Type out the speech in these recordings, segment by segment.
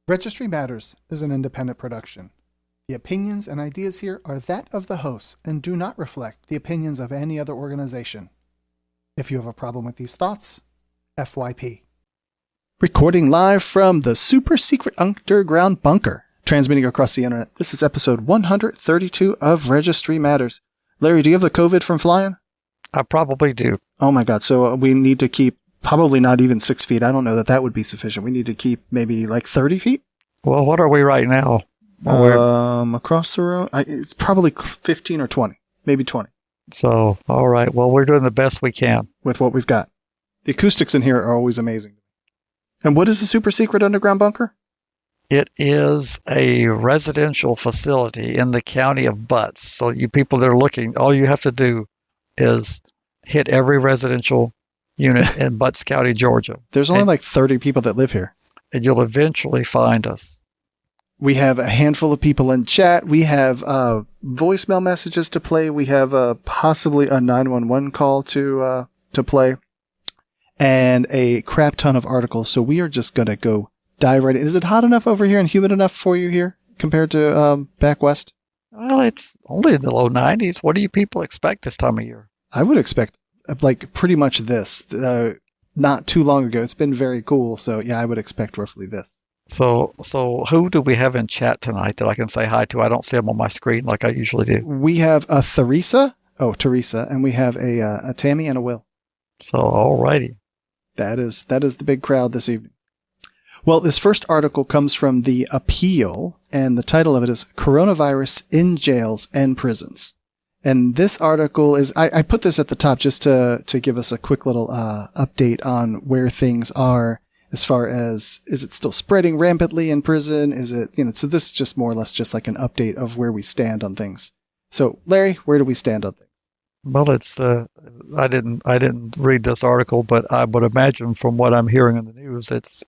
Registry Matters is an independent production. The opinions and ideas here are that of the hosts and do not reflect the opinions of any other organization. If you have a problem with these thoughts, FYP. Recording live from the super secret underground bunker, transmitting across the internet. This is episode 132 of Registry Matters. Larry, do you have the COVID from flying? I probably do. Oh my God. So we need to keep probably not even 6 feet. I don't know that would be sufficient. We need to keep maybe like 30 feet. Well, what are we right now? Across the room, it's probably 15 or 20, maybe 20. So, all right. Well, we're doing the best we can with what we've got. The acoustics in here are always amazing. And what is the super secret underground bunker? It is a residential facility in the county of Butts. So you people that are looking, all you have to do is hit every residential unit in Butts County, Georgia. There's only like 30 people that live here. And you'll eventually find us. We have a handful of people in chat. We have voicemail messages to play. We have possibly a 911 call to play. And a crap ton of articles. So we are just going to go dive right in. Is it hot enough over here and humid enough for you here compared to back west? Well, it's only in the low 90s. What do you people expect this time of year? I would expect like pretty much this. Not too long ago, it's been very cool. So yeah, I would expect roughly this. So who do we have in chat tonight that I can say hi to? I don't see them on my screen like I usually do. We have a Teresa, and we have a Tammy and a Will. So alrighty, that is the big crowd this evening. Well, this first article comes from the Appeal, and the title of it is "Coronavirus in Jails and Prisons." And this article is, I put this at the top just to give us a quick little update on where things are as far as, is it still spreading rampantly in prison? Is it, so this is just more or less just like an update of where we stand on things. So, Larry, where do we stand on things? Well, it's, I didn't read this article, but I would imagine from what I'm hearing in the news, it's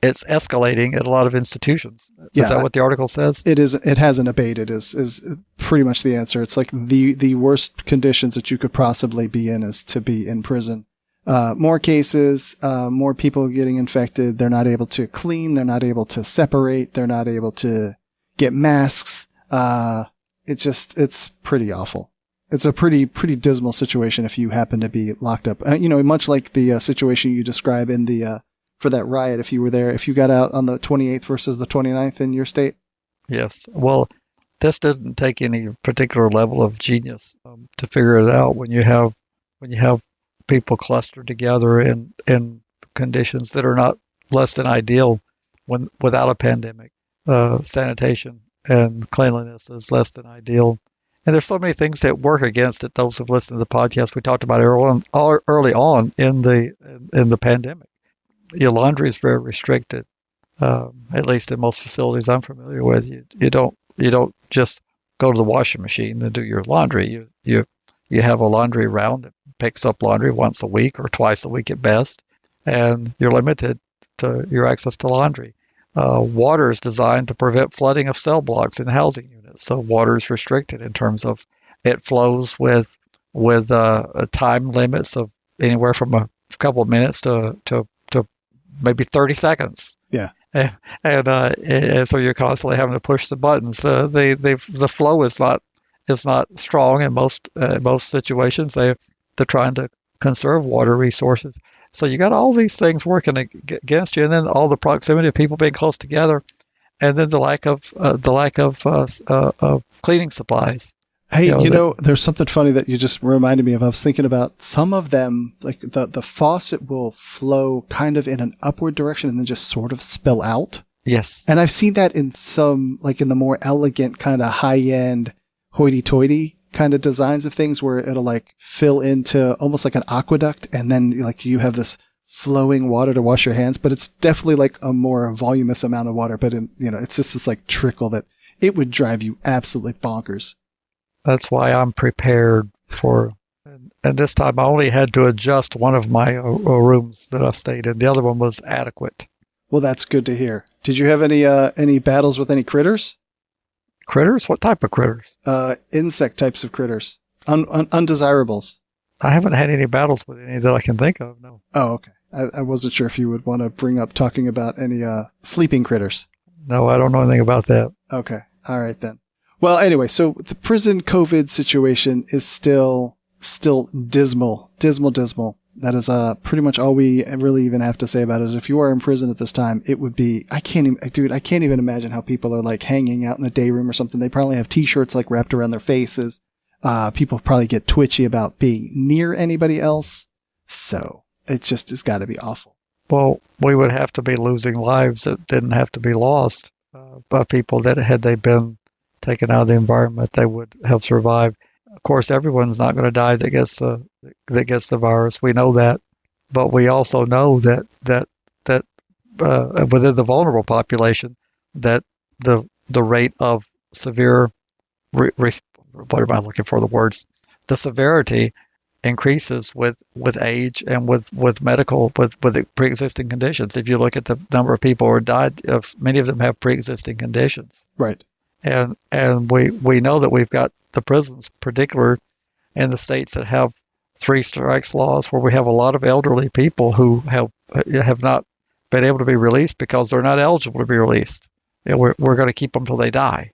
escalating at a lot of institutions. Yeah, is that what the article says? It is. It hasn't abated is pretty much the answer. It's like the worst conditions that you could possibly be in is to be in prison. More cases, more people getting infected. They're not able to clean. They're not able to separate. They're not able to get masks. It's pretty awful. It's a pretty dismal situation if you happen to be locked up. Much like the situation you describe in the for that riot, if you were there, if you got out on the 28th versus the 29th in your state? Yes. Well, this doesn't take any particular level of genius to figure it out when you have people clustered together in conditions that are not less than ideal without a pandemic. Sanitation and cleanliness is less than ideal. And there's so many things that work against it. Those who've listened to the podcast, we talked about early on in the pandemic. Your laundry is very restricted, at least in most facilities I'm familiar with. You don't just go to the washing machine and do your laundry. You have a laundry round that picks up laundry once a week or twice a week at best, and you're limited to your access to laundry. Water is designed to prevent flooding of cell blocks in housing units, so water is restricted in terms of it flows with time limits of anywhere from a couple of minutes to maybe 30 seconds. Yeah. And so you're constantly having to push the buttons. The flow is not strong in most situations. They're trying to conserve water resources. So you got all these things working against you, and then all the proximity of people being close together, and then the lack of cleaning supplies. Hey, there's something funny that you just reminded me of. I was thinking about some of them, like the faucet will flow kind of in an upward direction and then just sort of spill out. Yes. And I've seen that in some, like in the more elegant kind of high-end hoity-toity kind of designs of things where it'll like fill into almost like an aqueduct and then like you have this flowing water to wash your hands, but it's definitely like a more voluminous amount of water. But it's just this like trickle that it would drive you absolutely bonkers. That's why I'm prepared for, and this time I only had to adjust one of my rooms that I stayed in. The other one was adequate. Well, that's good to hear. Did you have any battles with any critters? Critters? What type of critters? Insect types of critters. Undesirables. I haven't had any battles with any that I can think of, no. Oh, okay. I wasn't sure if you would want to bring up talking about any sleeping critters. No, I don't know anything about that. Okay. All right then. Well, anyway, so the prison COVID situation is still dismal. That is pretty much all we really even have to say about it. Is if you are in prison at this time, it would be, I can't even imagine how people are like hanging out in the day room or something. They probably have t-shirts like wrapped around their faces. People probably get twitchy about being near anybody else. So it just has got to be awful. Well, we would have to be losing lives that didn't have to be lost by people that had they been taken out of the environment, they would have survived. Of course, everyone's not going to die that gets the virus. We know that, but we also know that within the vulnerable population, that the rate of severe what am I looking for the words? The severity increases with age and with medical with pre-existing conditions. If you look at the number of people who died, many of them have pre-existing conditions. Right. And we know that we've got the prisons, particular in the states that have 3 strikes laws, where we have a lot of elderly people who have not been able to be released because they're not eligible to be released. And we're going to keep them till they die.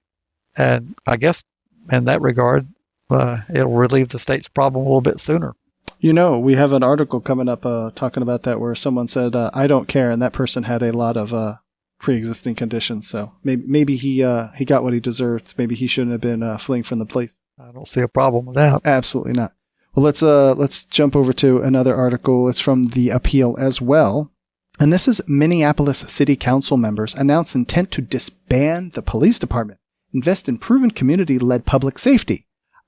And I guess in that regard, it'll relieve the state's problem a little bit sooner. You know, we have an article coming up talking about that, where someone said, I don't care, and that person had a lot of pre-existing conditions, so maybe he got what he deserved. Maybe he shouldn't have been fleeing from the place. I don't see a problem with that. Absolutely not. Well, let's jump over to another article. It's from The Appeal as well, and this is Minneapolis City Council members announce intent to disband the police department, invest in proven community-led public safety.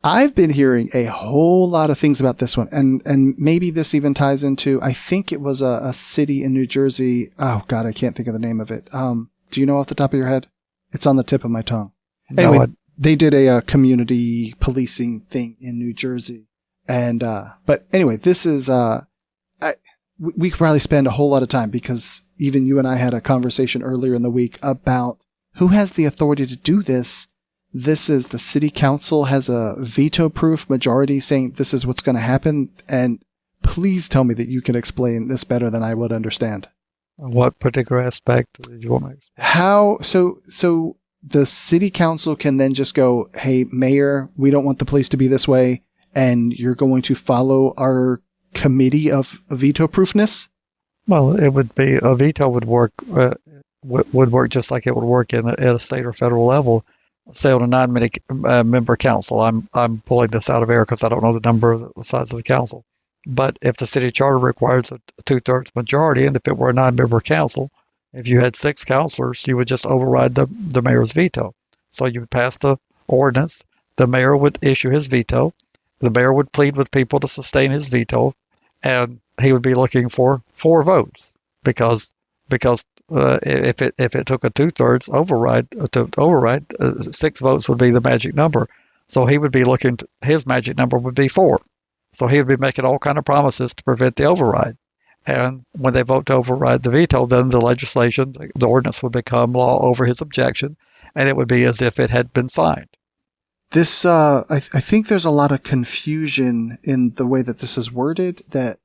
I've been hearing a whole lot of things about this one, and maybe this even ties into, I think it was a city in New Jersey. Oh God, I can't think of the name of it. Do you know off the top of your head? It's on the tip of my tongue. Anyway, they did a community policing thing in New Jersey, and but anyway, this is we could probably spend a whole lot of time, because even you and I had a conversation earlier in the week about who has the authority to do this. This is the city council has a veto-proof majority saying this is what's going to happen. And please tell me that you can explain this better than I would understand. What particular aspect did you want me to explain? How, so the city council can then just go, hey, mayor, we don't want the police to be this way, and you're going to follow our committee of veto-proofness? Well, it would be, a veto would work just like it would work at a state or federal level. Say on a 9-member council. I'm pulling this out of air because I don't know the number of the size of the council. But if the city charter requires a 2/3 majority, and if it were a 9-member council, if you had 6 councilors, you would just override the mayor's veto. So you would pass the ordinance. The mayor would issue his veto. The mayor would plead with people to sustain his veto, and he would be looking for 4 votes because if it took a 2/3 override, 6 votes would be the magic number. So he would be his magic number would be 4. So he would be making all kind of promises to prevent the override. And when they vote to override the veto, then the legislation, the ordinance would become law over his objection, and it would be as if it had been signed. This, I think there's a lot of confusion in the way that this is worded, that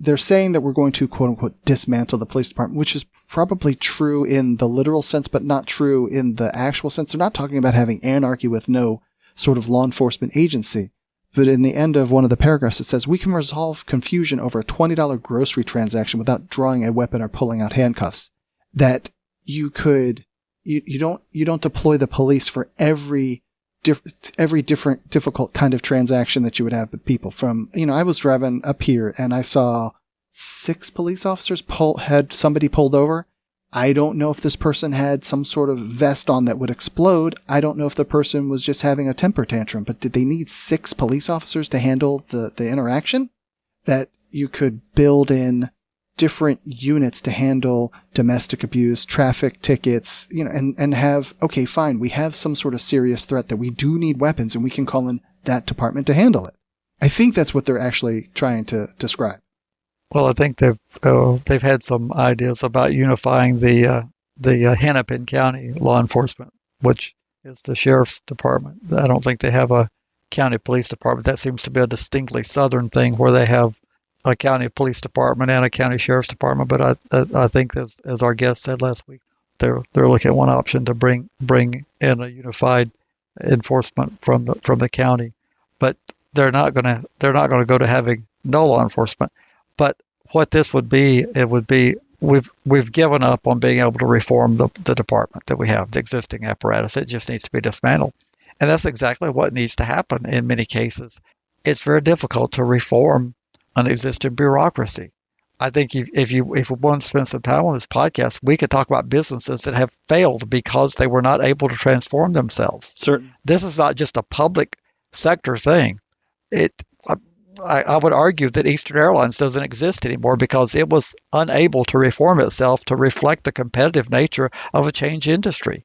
they're saying that we're going to, quote unquote, dismantle the police department, which is probably true in the literal sense, but not true in the actual sense. They're not talking about having anarchy with no sort of law enforcement agency. But in the end of one of the paragraphs, it says, we can resolve confusion over a $20 grocery transaction without drawing a weapon or pulling out handcuffs. That you don't deploy the police for every different difficult kind of transaction that you would have with people. From, I was driving up here and I saw 6 police officers had somebody pulled over. I don't know if this person had some sort of vest on that would explode. I don't know if the person was just having a temper tantrum, but did they need 6 police officers to handle the interaction? That you could build in different units to handle domestic abuse, traffic tickets, and have, okay, fine, we have some sort of serious threat that we do need weapons, and we can call in that department to handle it. I think that's what they're actually trying to describe. Well, I think they've had some ideas about unifying the Hennepin County law enforcement, which is the sheriff's department. I don't think they have a county police department. That seems to be a distinctly southern thing, where they have a county police department and a county sheriff's department. But I think, as our guest said last week, they're looking at one option to bring in a unified enforcement from the county. But they're not going to go to having no law enforcement. But what this would be, it would be we've given up on being able to reform the department that we have, the existing apparatus. It just needs to be dismantled. And that's exactly what needs to happen in many cases. It's very difficult to reform an existing bureaucracy. I think if we want to spend some time on this podcast, we could talk about businesses that have failed because they were not able to transform themselves. Certain. This is not just a public sector thing. I would argue that Eastern Airlines doesn't exist anymore because it was unable to reform itself to reflect the competitive nature of a change industry.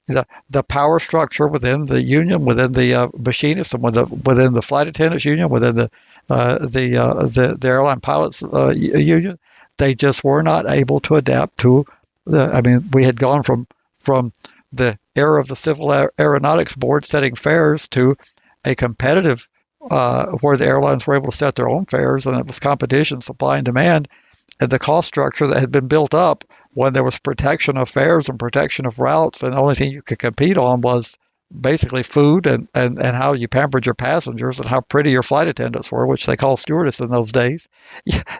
The power structure within the union, within the machinists, and within the flight attendants union, within the airline pilots union, they just were not able to adapt to we had gone from the era of the Civil Aeronautics Board setting fares to a competitive where the airlines were able to set their own fares, and it was competition, supply and demand, and the cost structure that had been built up when there was protection of fares and protection of routes, and the only thing you could compete on was basically food and how you pampered your passengers and how pretty your flight attendants were, which they called stewardess in those days.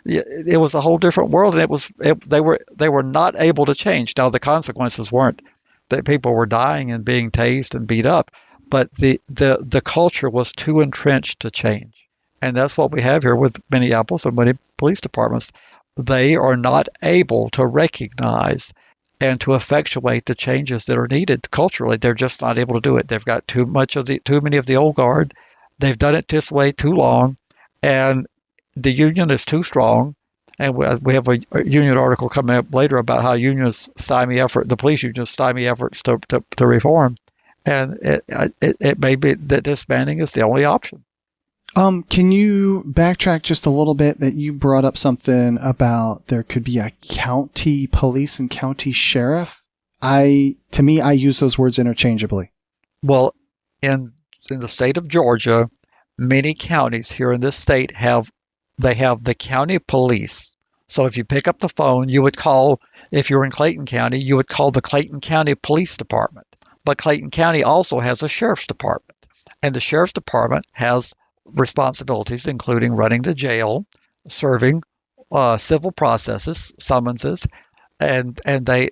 It was a whole different world, and they were not able to change. Now the consequences weren't that people were dying and being tased and beat up, but the culture was too entrenched to change. And that's what we have here with Minneapolis and many police departments. They are not able to recognize and to effectuate the changes that are needed culturally. They're just not able to do it. They've got too many of the old guard. They've done it this way too long, and the union is too strong. And we have a union article coming up later about how unions stymie the police unions stymie efforts to reform. And it may be that disbanding is the only option. Can you backtrack just a little bit that you brought up something about there could be a county police and county sheriff? To me, I use those words interchangeably. Well, in the state of Georgia, many counties here in this state have the county police. So if you pick up the phone, you would call, if you're in Clayton County, you would call the Clayton County Police Department. But Clayton County also has a sheriff's department, and the sheriff's department has responsibilities including running the jail, serving civil processes, summonses, and they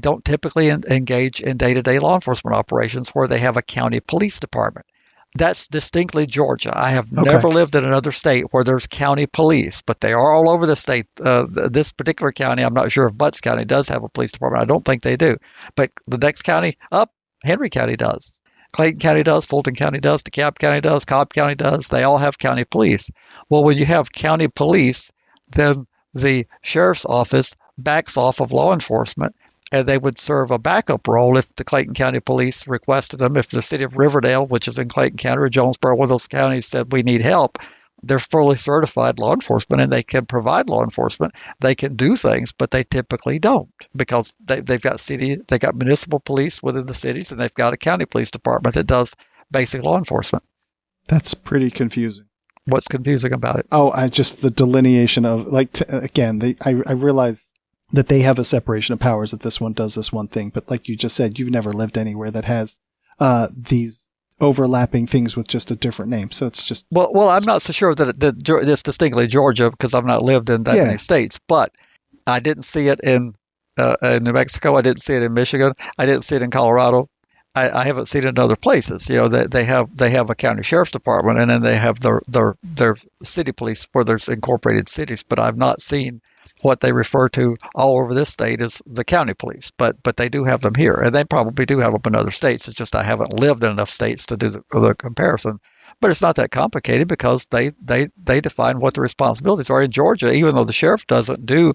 don't typically engage in day-to-day law enforcement operations where they have a county police department. That's distinctly Georgia. I have never lived in another state where there's county police, but they are all over the state. This particular county, I'm not sure if Butts County does have a police department. I don't think they do. But the next county up, Henry County does. Clayton County does, Fulton County does, DeKalb County does, Cobb County does. They all have county police. Well, when you have county police, then the sheriff's office backs off of law enforcement, and they would serve a backup role if the Clayton County Police requested them. If the city of Riverdale, which is in Clayton County, or Jonesboro, one of those counties, said we need help, they're fully certified law enforcement, and they can provide law enforcement. They can do things, but they typically don't because they've got municipal police within the cities, and they've got a county police department that does basic law enforcement. That's pretty confusing. What's confusing about it? Oh, just the delineation of I realize that they have a separation of powers, that this one does this one thing, but like you just said, you've never lived anywhere that has these overlapping things with just a different name. So it's just... Well, I'm not so sure that it's distinctly Georgia because I've not lived in that many states, but I didn't see it in New Mexico. I didn't see it in Michigan. I didn't see it in Colorado. I haven't seen it in other places. You know, they have a county sheriff's department, and then they have their city police where there's incorporated cities, but I've not seen what they refer to all over this state as the county police, but they do have them here, and they probably do have them in other states. It's just I haven't lived in enough states to do the comparison. But it's not that complicated because they define what the responsibilities are. In Georgia, even though the sheriff doesn't do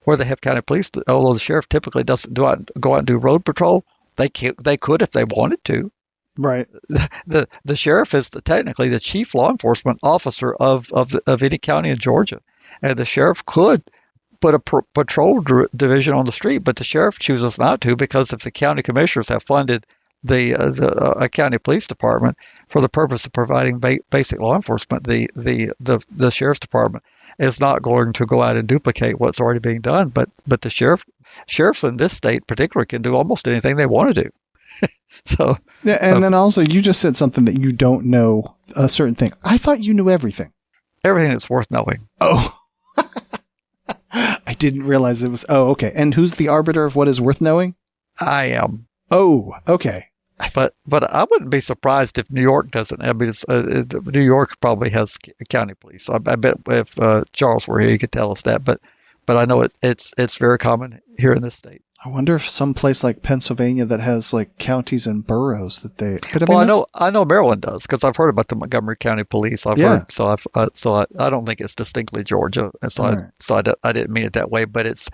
where they have county police, although the sheriff typically doesn't go out and do road patrol, they could if they wanted to. Right. The sheriff is technically the chief law enforcement officer of any county in Georgia, and the sheriff could put a patrol division on the street, but the sheriff chooses not to because if the county commissioners have funded a county police department for the purpose of providing basic law enforcement. The sheriff's department is not going to go out and duplicate what's already being done, but the sheriffs in this state, particularly, can do almost anything they want to do. So yeah, and then also you just said something that you don't know a certain thing. I thought you knew everything. Everything that's worth knowing. Oh, I didn't realize it was. Oh, okay. And who's the arbiter of what is worth knowing? I am. Oh, okay. But I wouldn't be surprised if New York doesn't. I mean, New York probably has county police. I bet if Charles were here, he could tell us that. But I know it's very common here in this state. I wonder if some place like Pennsylvania that has like counties and boroughs that they. Well, I know Maryland does because I've heard about the Montgomery County Police. I've heard, so I don't think it's distinctly Georgia, and I didn't mean it that way. But it's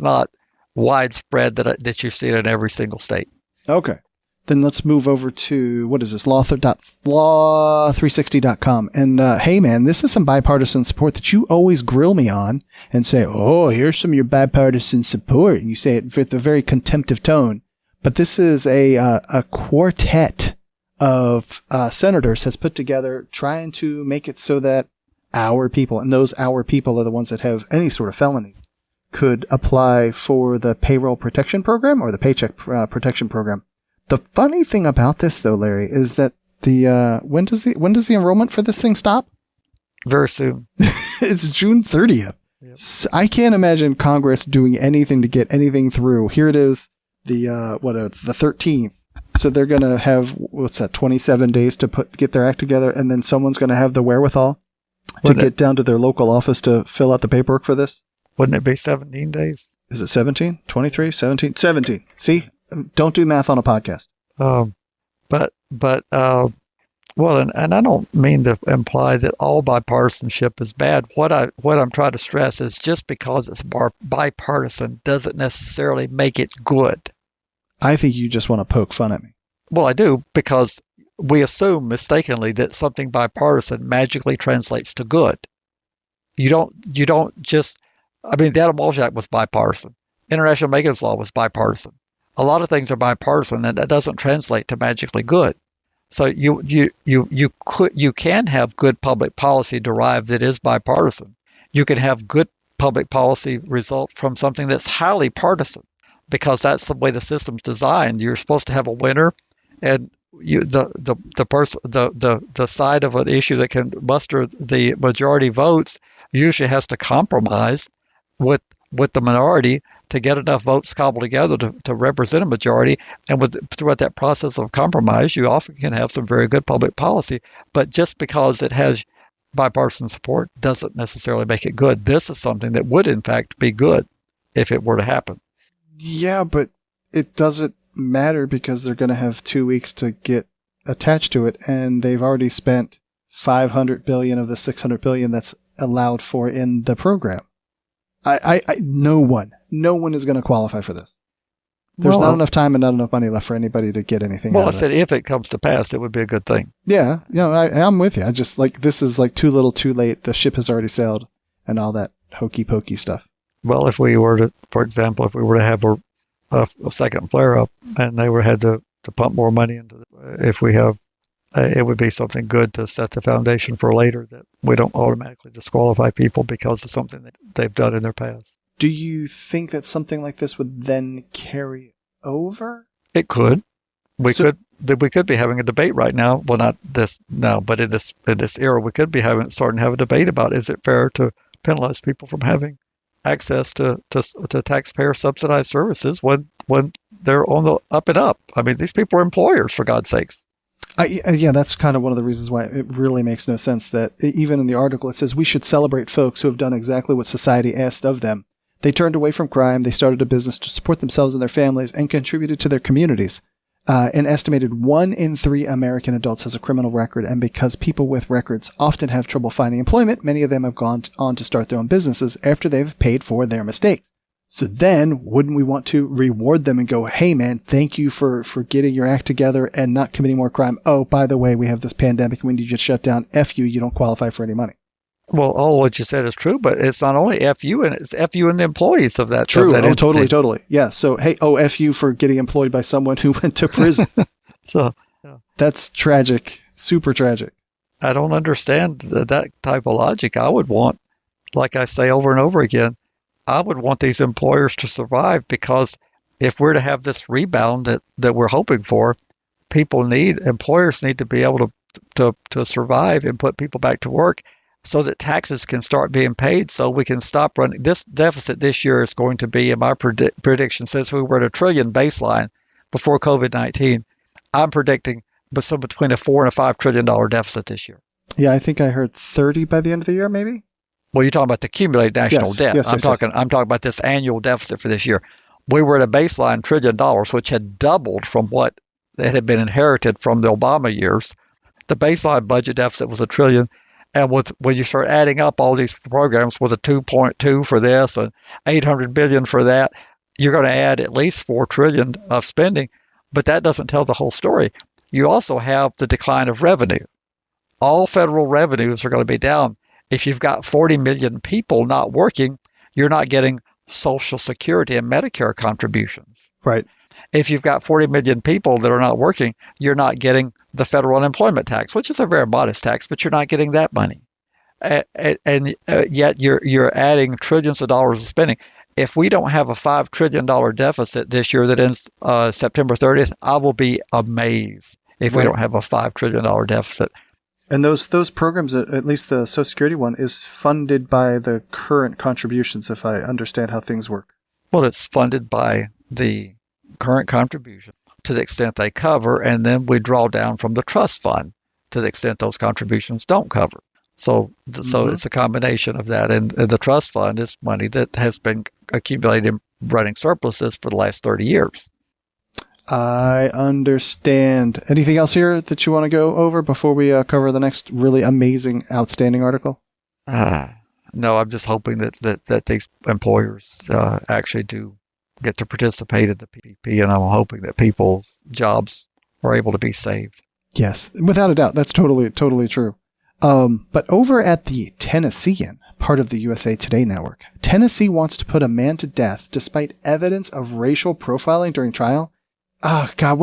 not widespread that you see it in every single state. Okay. Then let's move over to, what is this, law360.com. And hey, man, this is some bipartisan support that you always grill me on and say, oh, here's some of your bipartisan support. And you say it with a very contemptive tone. But this is a quartet of senators has put together trying to make it so that our people, and those our people are the ones that have any sort of felonies, could apply for the payroll protection program or the paycheck protection program. The funny thing about this, though, Larry, is that when does the enrollment for this thing stop? Very soon. It's June 30th. Yep. So I can't imagine Congress doing anything to get anything through. Here it is, the 13th. So they're gonna have 27 days to get their act together, and then someone's gonna have the wherewithal to get down to their local office to fill out the paperwork for this. Wouldn't it be 17 days? Is it 17? 23? 17? 17. See? Don't do math on a podcast. Well, and I don't mean to imply that all bipartisanship is bad. What I'm trying to stress is just because it's bipartisan doesn't necessarily make it good. I think you just want to poke fun at me. Well, I do, because we assume mistakenly that something bipartisan magically translates to good. You don't just. I mean, the Adam Walsh Act was bipartisan. International Maintenance Law was bipartisan. A lot of things are bipartisan, and that doesn't translate to magically good. So you can have good public policy derived that is bipartisan. You can have good public policy result from something that's highly partisan, because that's the way the system's designed. You're supposed to have a winner, and the side of an issue that can muster the majority votes usually has to compromise with the minority to get enough votes cobbled together to represent a majority. And throughout that process of compromise, you often can have some very good public policy. But just because it has bipartisan support doesn't necessarily make it good. This is something that would, in fact, be good if it were to happen. Yeah, but it doesn't matter because they're going to have 2 weeks to get attached to it, and they've already spent $500 billion of the $600 billion that's allowed for in the program. No one is going to qualify for this. There's not enough time and not enough money left for anybody to get anything. Well, I said if it comes to pass, it would be a good thing. Yeah, I'm with you. I just this is too little, too late. The ship has already sailed, and all that hokey pokey stuff. Well, if we were to, for example, have a second flare up, and they had to pump more money into it, if we have, it would be something good to set the foundation for later, that we don't automatically disqualify people because of something that they've done in their past. Do you think that something like this would then carry over? It could. We could be having a debate right now. Well, not this now, but in this era, we could be starting to have a debate about, is it fair to penalize people from having access to taxpayer subsidized services when they're on the up and up? I mean, these people are employers, for God's sakes. Yeah, that's kind of one of the reasons why it really makes no sense that even in the article it says we should celebrate folks who have done exactly what society asked of them. They turned away from crime, they started a business to support themselves and their families, and contributed to their communities. An estimated 1 in 3 American adults has a criminal record, and because people with records often have trouble finding employment, many of them have gone on to start their own businesses after they've paid for their mistakes. So then, wouldn't we want to reward them and go, hey man, thank you for getting your act together and not committing more crime. Oh, by the way, we have this pandemic and we need you to shut down. F you, you don't qualify for any money. Well, all what you said is true, but it's not only FU, and it's FU and the employees of that True. Oh, entity. totally. Yeah. So, hey, F you for getting employed by someone who went to prison. So yeah. That's tragic. Super tragic. I don't understand that type of logic. I would want, like I say over and over again, I would want these employers to survive, because if we're to have this rebound that we're hoping for, employers need to be able to survive and put people back to work, so that taxes can start being paid, so we can stop running. This deficit this year is going to be, in my prediction, since we were at $1 trillion baseline before COVID-19, I'm predicting between a $4 and a $5 trillion deficit this year. Yeah, I think I heard 30 by the end of the year, maybe. Well, you're talking about the accumulated national debt. I'm talking about this annual deficit for this year. We were at a baseline $1 trillion, which had doubled from what had been inherited from the Obama years. The baseline budget deficit was $1 trillion. And when you start adding up all these programs with a 2.2 for this and 800 billion for that, you're going to add at least $4 trillion of spending. But that doesn't tell the whole story. You also have the decline of revenue. All federal revenues are going to be down. If you've got 40 million people not working, you're not getting Social Security and Medicare contributions. Right. If you've got 40 million people that are not working, you're not getting the federal unemployment tax, which is a very modest tax, but you're not getting that money. And yet you're adding trillions of dollars of spending. If we don't have a $5 trillion deficit this year that ends September 30th, I will be amazed if we don't have a $5 trillion deficit. And those programs, at least the Social Security one, is funded by the current contributions, if I understand how things work. Well, it's funded by the current contribution to the extent they cover, and then we draw down from the trust fund to the extent those contributions don't cover. So it's a combination of that, and the trust fund is money that has been accumulated running surpluses for the last 30 years. I understand. Anything else here that you want to go over before we cover the next really amazing, outstanding article? No, I'm just hoping that these employers actually do get to participate in the PPP, and I'm hoping that people's jobs are able to be saved. Yes, without a doubt. That's totally true. But over at the Tennessean part of the USA Today network, Tennessee wants to put a man to death despite evidence of racial profiling during trial. God,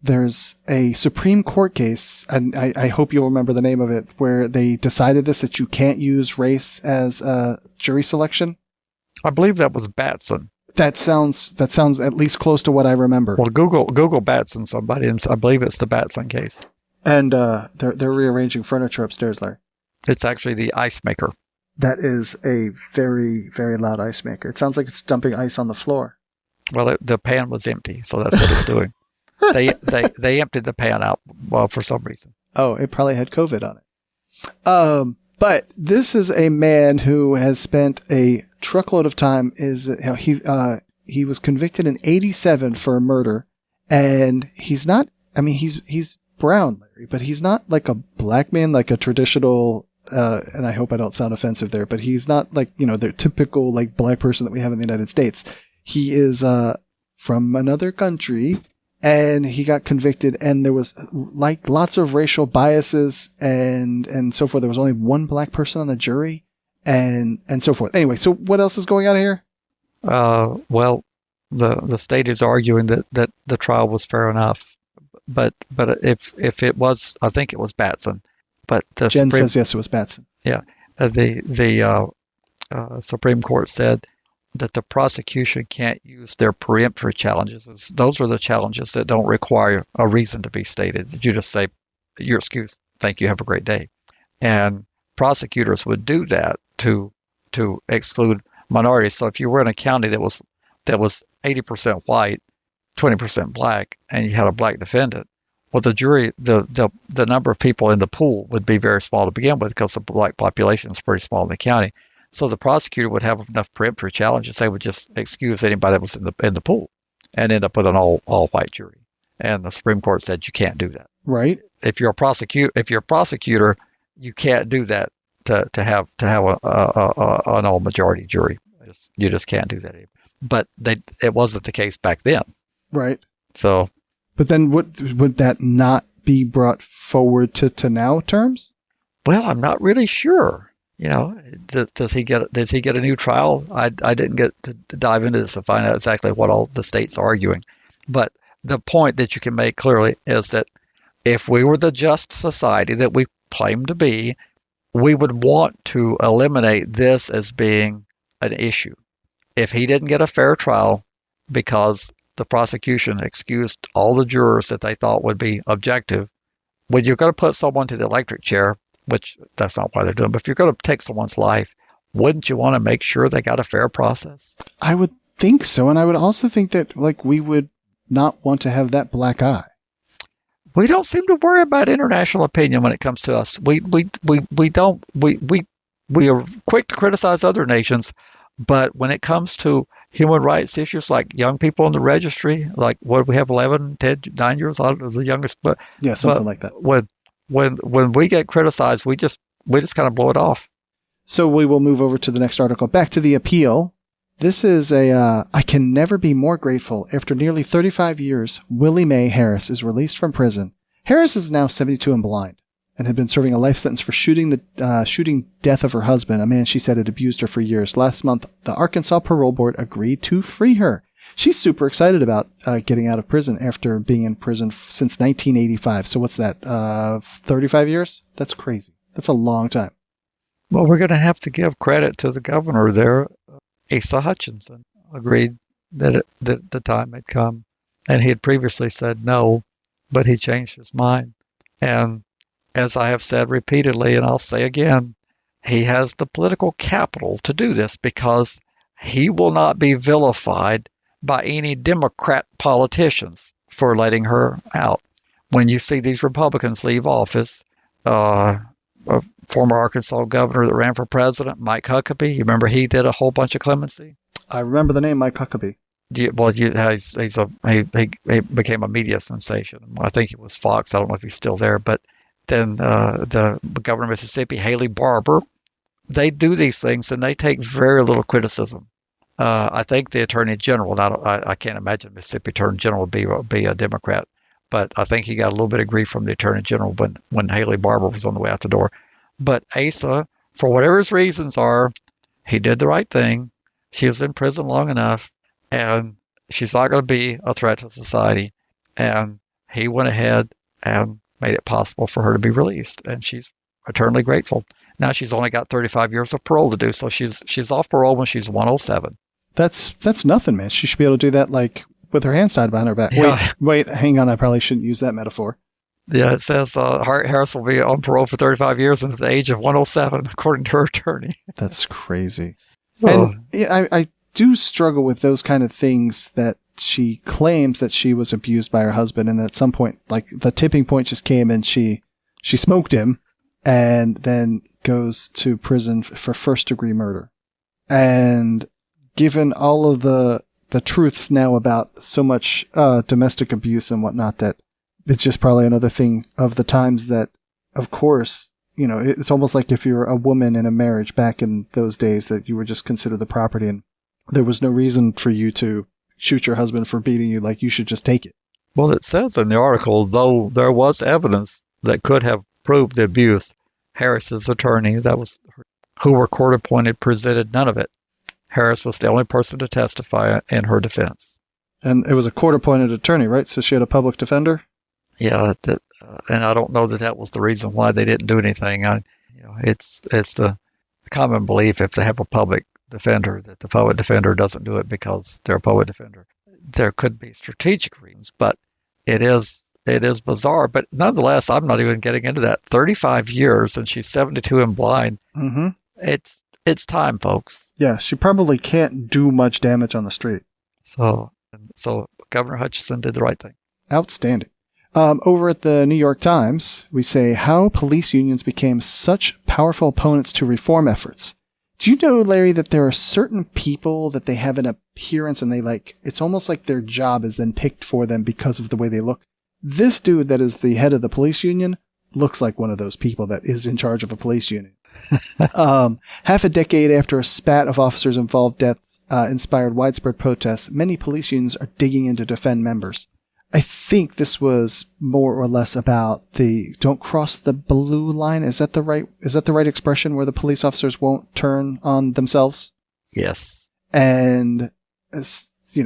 there's a Supreme Court case, and I hope you'll remember the name of it, where they decided that you can't use race as jury selection. I believe that was Batson. That sounds at least close to what I remember. Well, Google Batson somebody, and I believe it's the Batson case. And they're rearranging furniture upstairs, Larry. It's actually the ice maker. That is a very, very loud ice maker. It sounds like it's dumping ice on the floor. Well, the pan was empty, so that's what it's doing. They emptied the pan out for some reason. Oh, it probably had COVID on it. But this is a man who has spent a truckload of time. He was convicted in 1987 for a murder, and he's not. I mean, he's brown, Larry, but he's not like a black man, like a traditional. And I hope I don't sound offensive there, but he's not like the typical like black person that we have in the United States. He is from another country, and he got convicted, and there was like lots of racial biases and so forth. There was only one black person on the jury, and so forth. Anyway, so what else is going on here? Well, the state is arguing that the trial was fair enough, but if it was, I think it was Batson. But Jen says yes, it was Batson. Yeah, the Supreme Court said that the prosecution can't use their peremptory challenges. Those are the challenges that don't require a reason to be stated. You just say, "You're excused. Thank you. Have a great day." And prosecutors would do that to exclude minorities. So if you were in a county that was 80% white, 20% black, and you had a black defendant, well, the jury, the number of people in the pool would be very small to begin with, because the black population is pretty small in the county. So the prosecutor would have enough peremptory challenges. They would just excuse anybody that was in the pool and end up with an all white jury. And the Supreme Court said you can't do that. Right. If you're a prosecutor, you can't do that to have an all majority jury. You just can't do that. But it wasn't the case back then. Right. So. But then would that not be brought forward to now terms? Well, I'm not really sure. Does he get a new trial? I didn't get to dive into this to find out exactly what all the states are arguing. But the point that you can make clearly is that if we were the just society that we claim to be, we would want to eliminate this as being an issue. If he didn't get a fair trial because the prosecution excused all the jurors that they thought would be objective, when you're going to put someone to the electric chair, which that's not why they're doing, but if you're going to take someone's life, wouldn't you want to make sure they got a fair process? I would think so. And I would also think that we would not want to have that black eye. We don't seem to worry about international opinion when it comes to us. We are quick to criticize other nations, but when it comes to human rights issues like young people in the registry, like what we have 11, 10, 9 years old, the youngest, but yeah, something like that. When we get criticized, we just kind of blow it off. So we will move over to the next article. Back to the appeal. This is I can never be more grateful. After nearly 35 years, Willie Mae Harris is released from prison. Harris is now 72 and blind and had been serving a life sentence for shooting death of her husband, a man she said had abused her for years. Last month, the Arkansas Parole Board agreed to free her. She's super excited about getting out of prison after being in prison since 1985. So what's that, 35 years? That's crazy. That's a long time. Well, we're going to have to give credit to the governor there. Asa Hutchinson agreed that the time had come, and he had previously said no, but he changed his mind. And as I have said repeatedly, and I'll say again, he has the political capital to do this because he will not be vilified by any Democrat politicians for letting her out. When you see these Republicans leave office, a former Arkansas governor that ran for president, Mike Huckabee, you remember he did a whole bunch of clemency? I remember the name Mike Huckabee. He became a media sensation. I think it was Fox. I don't know if he's still there. But then the governor of Mississippi, Haley Barbour, they do these things and they take very little criticism. I think the Attorney General, now I can't imagine Mississippi Attorney General would be a Democrat, but I think he got a little bit of grief from the Attorney General when Haley Barbour was on the way out the door. But Asa, for whatever his reasons are, he did the right thing. She was in prison long enough, and she's not going to be a threat to society. And he went ahead and made it possible for her to be released, and she's eternally grateful. Now she's only got 35 years of parole to do, so she's off parole when she's 107. That's nothing, man. She should be able to do that with her hands tied behind her back. Yeah. Wait, hang on. I probably shouldn't use that metaphor. Yeah, it says Harris will be on parole for 35 years and at the age of 107, according to her attorney. That's crazy. Oh. And I do struggle with those kind of things that she claims that she was abused by her husband, and then at some point, the tipping point just came and she smoked him and then goes to prison for first-degree murder. And given all of the truths now about so much domestic abuse and whatnot, that it's just probably another thing of the times that, of course, it's almost like if you're a woman in a marriage back in those days that you were just considered the property and there was no reason for you to shoot your husband for beating you. You should just take it. Well, it says in the article, though there was evidence that could have proved the abuse, Harris's attorney, who were court appointed, presented none of it. Harris was the only person to testify in her defense. And it was a court appointed attorney, right? So she had a public defender? Yeah, and I don't know that was the reason why they didn't do anything. It's the common belief if they have a public defender that the public defender doesn't do it because they're a public defender. There could be strategic reasons, but it is bizarre. But nonetheless, I'm not even getting into that. 35 years and she's 72 and blind. Mm-hmm. It's time, folks. Yeah, she probably can't do much damage on the street. So Governor Hutchinson did the right thing. Outstanding. Over at the New York Times, we say how police unions became such powerful opponents to reform efforts. Do you know, Larry, that there are certain people that they have an appearance and it's almost like their job is then picked for them because of the way they look? This dude that is the head of the police union looks like one of those people that is in charge of a police union. Half a decade after a spat of officers-involved deaths inspired widespread protests, many police unions are digging in to defend members. I think this was more or less about the don't cross the blue line. Is that the right expression where the police officers won't turn on themselves? Yes. And,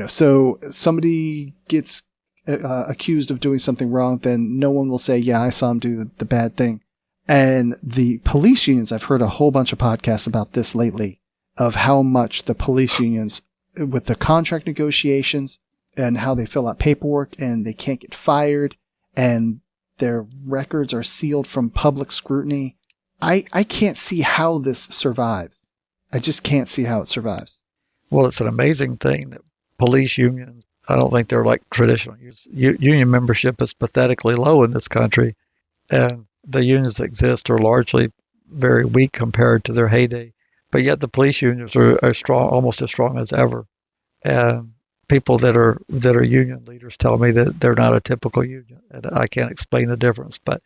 so somebody gets accused of doing something wrong, then no one will say, yeah, I saw him do the bad thing. And the police unions, I've heard a whole bunch of podcasts about this lately, of how much the police unions, with the contract negotiations and how they fill out paperwork and they can't get fired and their records are sealed from public scrutiny. I can't see how this survives. I just can't see how it survives. Well, it's an amazing thing that police unions, I don't think they're like traditional union membership is pathetically low in this country, and the unions that exist are largely very weak compared to their heyday. But yet the police unions are strong, almost as strong as ever. And people that are union leaders tell me that they're not a typical union, and I can't explain the difference. But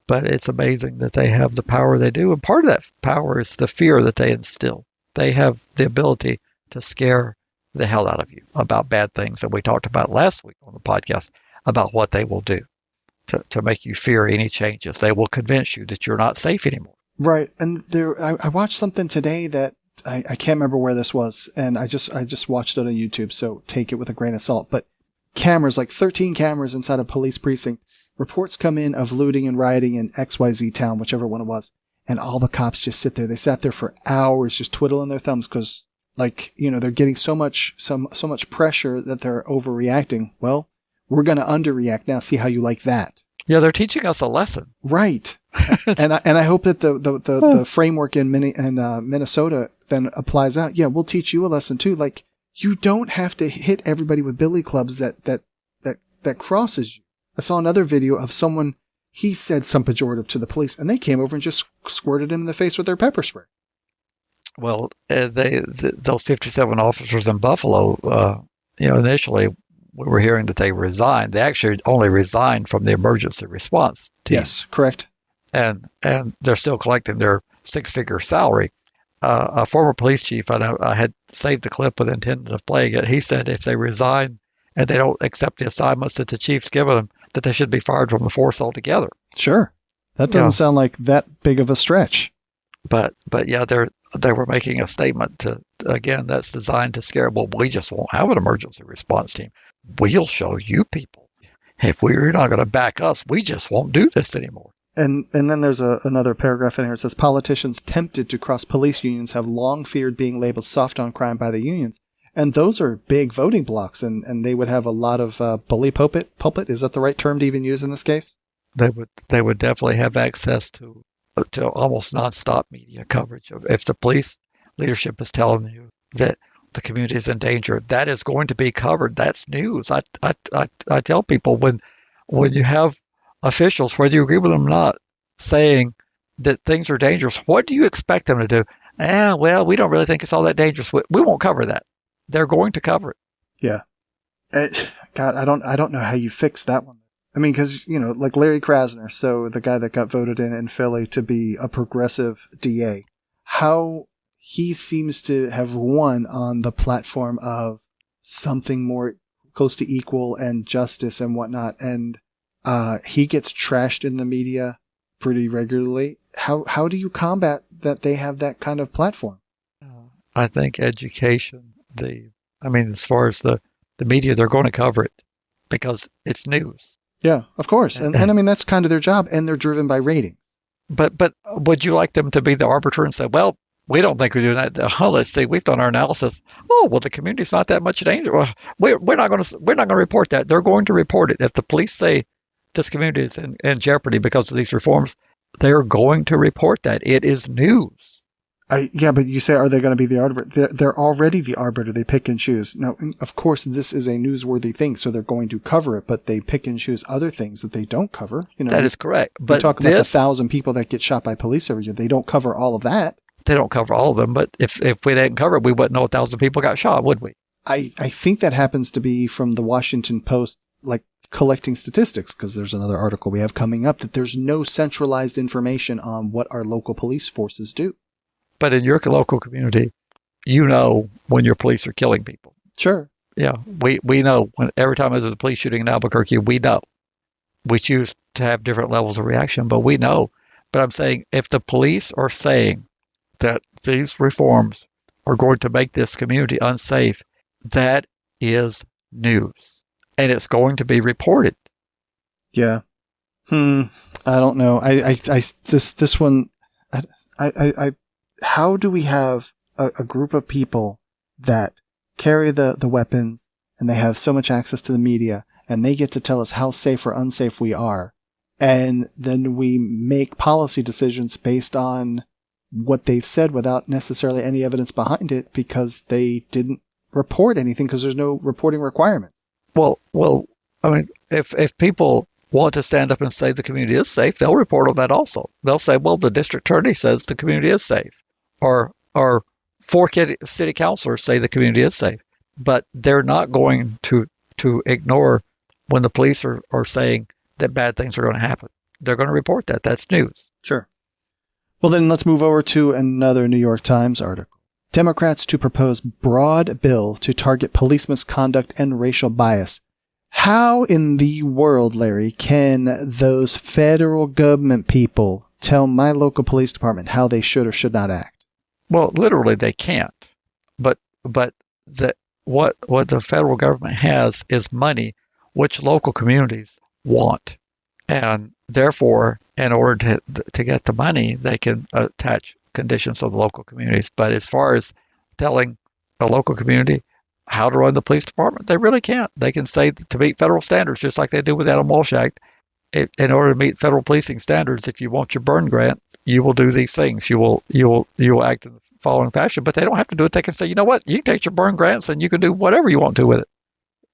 it's amazing that they have the power they do, and part of that power is the fear that they instill. They have the ability to scare the hell out of you about bad things that we talked about last week on the podcast about what they will do to make you fear any changes. They will convince you that you're not safe anymore. Right. And I watched something today that I can't remember where this was, and I just watched it on YouTube, so take it with a grain of salt. But cameras, like 13 cameras inside a police precinct, reports come in of looting and rioting in XYZ town, whichever one it was, and all the cops just sit there. They sat there for hours just twiddling their thumbs because, they're getting so much pressure that they're overreacting. Well, we're going to underreact now. See how you like that. Yeah, they're teaching us a lesson. Right. and I hope that the framework in Minnesota then applies out. Yeah, we'll teach you a lesson too. Like, you don't have to hit everybody with billy clubs that crosses you. I saw another video of someone, he said some pejorative to the police, and they came over and just squirted him in the face with their pepper spray. Well, those 57 officers in Buffalo, initially we were hearing that they resigned. They actually only resigned from the emergency response team. Yes, correct. And they're still collecting their six-figure salary. A former police chief, I had saved the clip with intent of playing it. He said if they resign and they don't accept the assignments that the chief's given them, that they should be fired from the force altogether. Sure. That doesn't sound like that big of a stretch. But yeah, they were making a statement that's designed to scare. Well, we just won't have an emergency response team. We'll show you people. If we're not going to back us, we just won't do this anymore. And then there's another paragraph in here. It says, politicians tempted to cross police unions have long feared being labeled soft on crime by the unions. And those are big voting blocks, and they would have a lot of bully pulpit. Is that the right term to even use in this case? They would definitely have access to almost nonstop media coverage. If the police leadership is telling you that the community is in danger, that is going to be covered. That's news. I tell people when you have officials, whether you agree with them or not, saying that things are dangerous, what do you expect them to do? Well, we don't really think it's all that dangerous. We won't cover that. They're going to cover it. Yeah. God, I don't know how you fix that one. I mean, because, like Larry Krasner, so the guy that got voted in Philly to be a progressive DA, how he seems to have won on the platform of something more close to equal and justice and whatnot. And he gets trashed in the media pretty regularly. How do you combat that they have that kind of platform? I think education, as far as the media, they're going to cover it because it's news. Yeah, of course. And I mean, that's kind of their job, and they're driven by ratings. But would you like them to be the arbiter and say, well, we don't think we're doing that. Let's see, we've done our analysis. Oh, well, the community's not that much danger. Well, we're not going to report that. They're going to report it. If the police say this community is in jeopardy because of these reforms, they're going to report that. It is news. Yeah, but you say, are they going to be the arbiter? They're already the arbiter. They pick and choose. Now, of course, this is a newsworthy thing, so they're going to cover it, but they pick and choose other things that they don't cover. That is correct. But we talk about the 1,000 people that get shot by police every year. They don't cover all of that. They don't cover all of them, but if we didn't cover it, we wouldn't know 1,000 people got shot, would we? I think that happens to be from the Washington Post, like collecting statistics, because there's another article we have coming up that there's no centralized information on what our local police forces do. But in your local community, when your police are killing people. Sure. Yeah, we know when every time there's a police shooting in Albuquerque, we know. We choose to have different levels of reaction, but we know. But I'm saying if the police are saying that these reforms are going to make this community unsafe, that is news. And it's going to be reported. Yeah. I don't know. This one, how do we have a group of people that carry the weapons and they have so much access to the media and they get to tell us how safe or unsafe we are, and then we make policy decisions based on what they've said without necessarily any evidence behind it because they didn't report anything because there's no reporting requirement. Well, I mean, if people want to stand up and say the community is safe, they'll report on that also. They'll say, well, the district attorney says the community is safe, or four city councilors say the community is safe, but they're not going to ignore when the police are saying that bad things are going to happen. They're going to report that. That's news. Sure. Well, then let's move over to another New York Times article. Democrats to propose broad bill to target police misconduct and racial bias. How in the world, Larry, can those federal government people tell my local police department how they should or should not act? Well, literally they can't. But what the federal government has is money, which local communities want. And therefore, in order to get the money, they can attach conditions of the local communities. But as far as telling a local community how to run the police department, they really can't. They can say to meet federal standards, just like they do with the Adam Walsh Act. In order to meet federal policing standards, if you want your burn grant, you will do these things. You will act in the following fashion. But they don't have to do it. They can say, you know what, you can take your burn grants and you can do whatever you want to with it.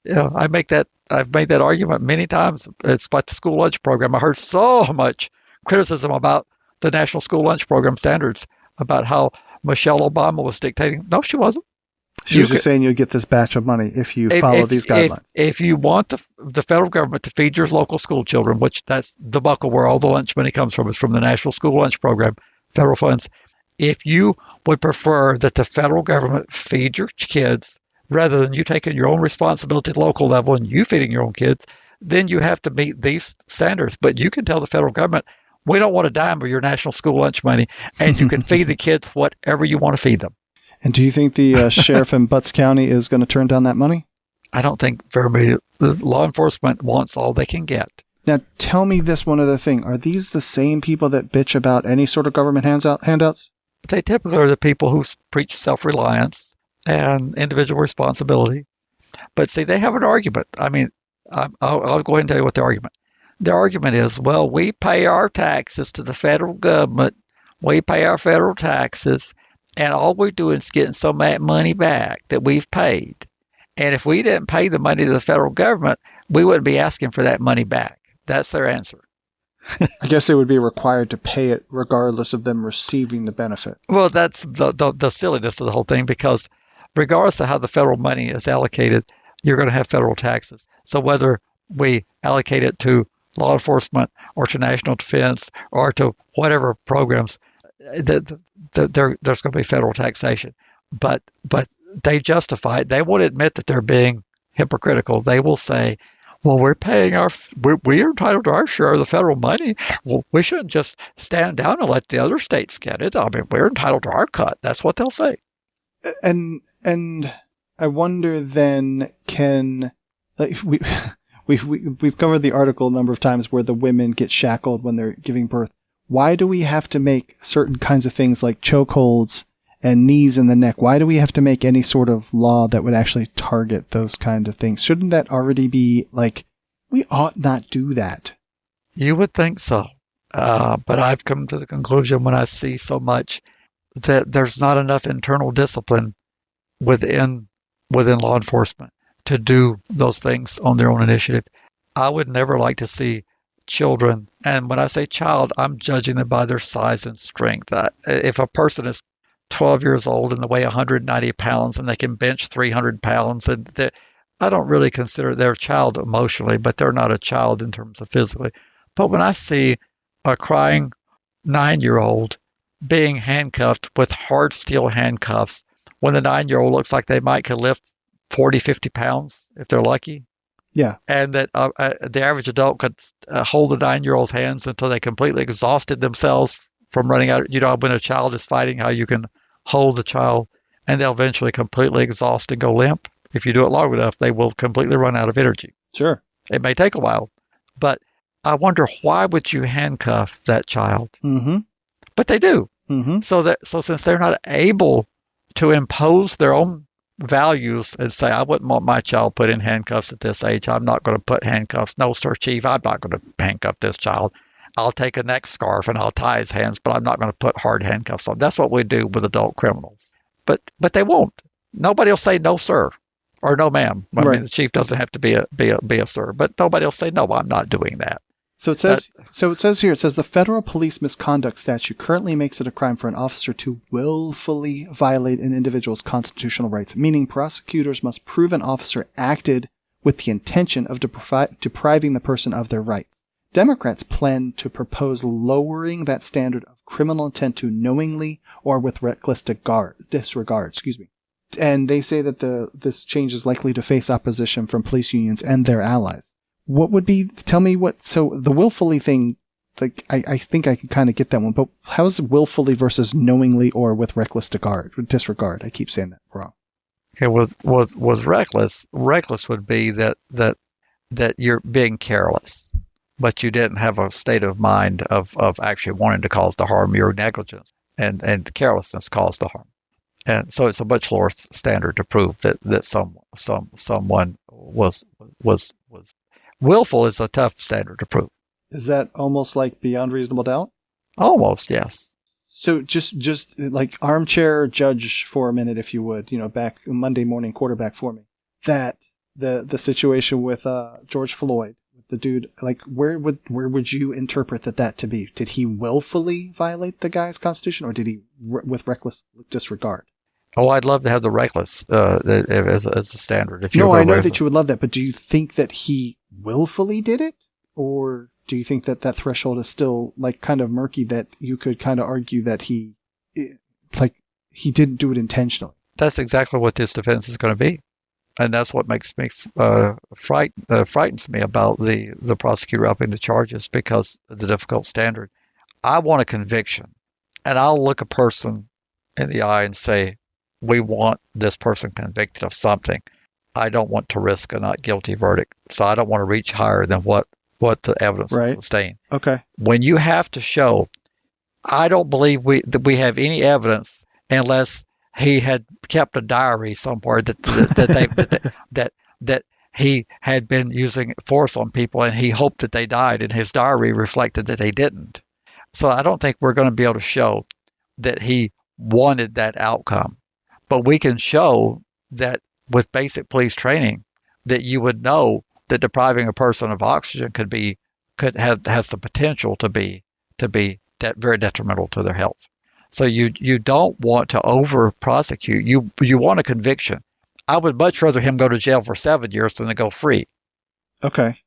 I've made that argument many times. It's about the school lunch program. I heard so much criticism about the National School Lunch Program standards, about how Michelle Obama was dictating. No, she wasn't. She was just saying you'll get this batch of money if you follow these guidelines. If you want the federal government to feed your local school children, which that's the buckle where all the lunch money comes from, is from the National School Lunch Program, federal funds. If you would prefer that the federal government feed your kids rather than you taking your own responsibility at the local level and you feeding your own kids, then you have to meet these standards. But you can tell the federal government, we don't want a dime of your national school lunch money, and you can feed the kids whatever you want to feed them. And do you think the sheriff in Butts County is going to turn down that money? I don't think very many. Law enforcement wants all they can get. Now, tell me this one other thing. Are these the same people that bitch about any sort of government handouts? They typically are the people who preach self-reliance and individual responsibility. But see, they have an argument. I mean, I'll go ahead and tell you what the argument. The argument is, well, we pay our taxes to the federal government. We pay our federal taxes. And all we're doing is getting some of that money back that we've paid. And if we didn't pay the money to the federal government, we wouldn't be asking for that money back. That's their answer. I guess they would be required to pay it regardless of them receiving the benefit. Well, that's the silliness of the whole thing, because regardless of how the federal money is allocated, you're going to have federal taxes. So whether we allocate it to law enforcement or to national defense or to whatever programs, there's going to be federal taxation. But they justify it. They won't admit that they're being hypocritical. They will say, well, we're entitled to our share of the federal money. Well, we shouldn't just stand down and let the other states get it. I mean, we're entitled to our cut. That's what they'll say. And I wonder then, we've covered the article a number of times where the women get shackled when they're giving birth. Why do we have to make certain kinds of things like chokeholds and knees in the neck? Why do we have to make any sort of law that would actually target those kind of things? Shouldn't that already be like, we ought not do that? You would think so. But I've come to the conclusion when I see so much that there's not enough internal discipline within law enforcement to do those things on their own initiative. I would never like to see children, and when I say child, I'm judging them by their size and strength. If a person is 12 years old and they weigh 190 pounds and they can bench 300 pounds, and I don't really consider they're a child emotionally, but they're not a child in terms of physically. But when I see a crying 9-year-old being handcuffed with hard steel handcuffs, when the 9-year-old looks like they might could lift 40, 50 pounds if they're lucky. Yeah. And that the average adult could hold the 9-year-old's hands until they completely exhausted themselves from running out. When a child is fighting, how you can hold the child and they'll eventually completely exhaust and go limp. If you do it long enough, they will completely run out of energy. Sure. It may take a while, but I wonder, why would you handcuff that child? Mm-hmm. But they do. Mm-hmm. So since they're not able to impose their own values and say, I wouldn't want my child put in handcuffs at this age, I'm not going to put handcuffs. No, sir, chief, I'm not going to handcuff this child. I'll take a neck scarf and I'll tie his hands, but I'm not going to put hard handcuffs on. That's what we do with adult criminals. But they won't. Nobody will say no, sir, or no, ma'am. I mean, the chief doesn't have to be a sir, but nobody will say no. I'm not doing that. So it says here, the federal police misconduct statute currently makes it a crime for an officer to willfully violate an individual's constitutional rights, meaning prosecutors must prove an officer acted with the intention of depriving the person of their rights. Democrats plan to propose lowering that standard of criminal intent to knowingly or with reckless disregard. And they say that this change is likely to face opposition from police unions and their allies. What would be, so the willfully thing, like, I think I can kind of get that one, but how is willfully versus knowingly or with reckless disregard? I keep saying that wrong. Okay, with reckless would be that you're being careless, but you didn't have a state of mind of actually wanting to cause the harm. Your negligence and carelessness caused the harm. And so it's a much lower standard to prove that someone was willful. Is a tough standard to prove. Is that almost like beyond reasonable doubt? Almost, yes. So just like armchair judge for a minute, if you would, back Monday morning quarterback for me, that the situation with George Floyd, with the dude, like where would you interpret that to be? Did he willfully violate the guy's constitution, or did he with reckless disregard? Oh, I'd love to have the reckless as a standard. I know that you would love that, but do you think that he willfully did it, or do you think that threshold is still like kind of murky, that you could kind of argue that he didn't do it intentionally? That's exactly what this defense is going to be, and that's what makes me frightens me about the prosecutor upping the charges, because of the difficult standard. I want a conviction, and I'll look a person in the eye and say, we want this person convicted of something. I don't want to risk a not guilty verdict. So I don't want to reach higher than what the evidence will sustain. Okay. When you have to show, I don't believe that we have any evidence unless he had kept a diary somewhere that he had been using force on people and he hoped that they died, and his diary reflected that they didn't. So I don't think we're going to be able to show that he wanted that outcome. But we can show that with basic police training, that you would know that depriving a person of oxygen has the potential to be very detrimental to their health. So you don't want to over prosecute. You want a conviction. I would much rather him go to jail for 7 years than to go free. Okay.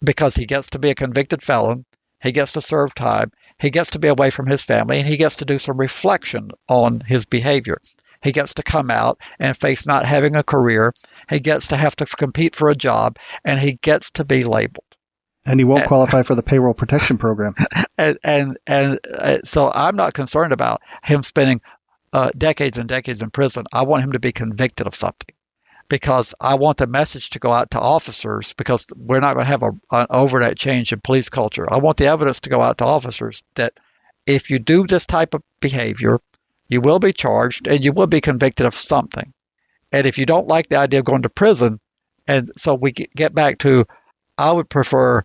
Because he gets to be a convicted felon, he gets to serve time, he gets to be away from his family, and he gets to do some reflection on his behavior. He gets to come out and face not having a career. He gets to have to compete for a job, and he gets to be labeled. And he won't qualify for the payroll protection program. And so I'm not concerned about him spending decades and decades in prison. I want him to be convicted of something, because I want the message to go out to officers, because we're not going to have an overnight change in police culture. I want the evidence to go out to officers that if you do this type of behavior, you will be charged and you will be convicted of something. And if you don't like the idea of going to prison, and so we get back to, I would prefer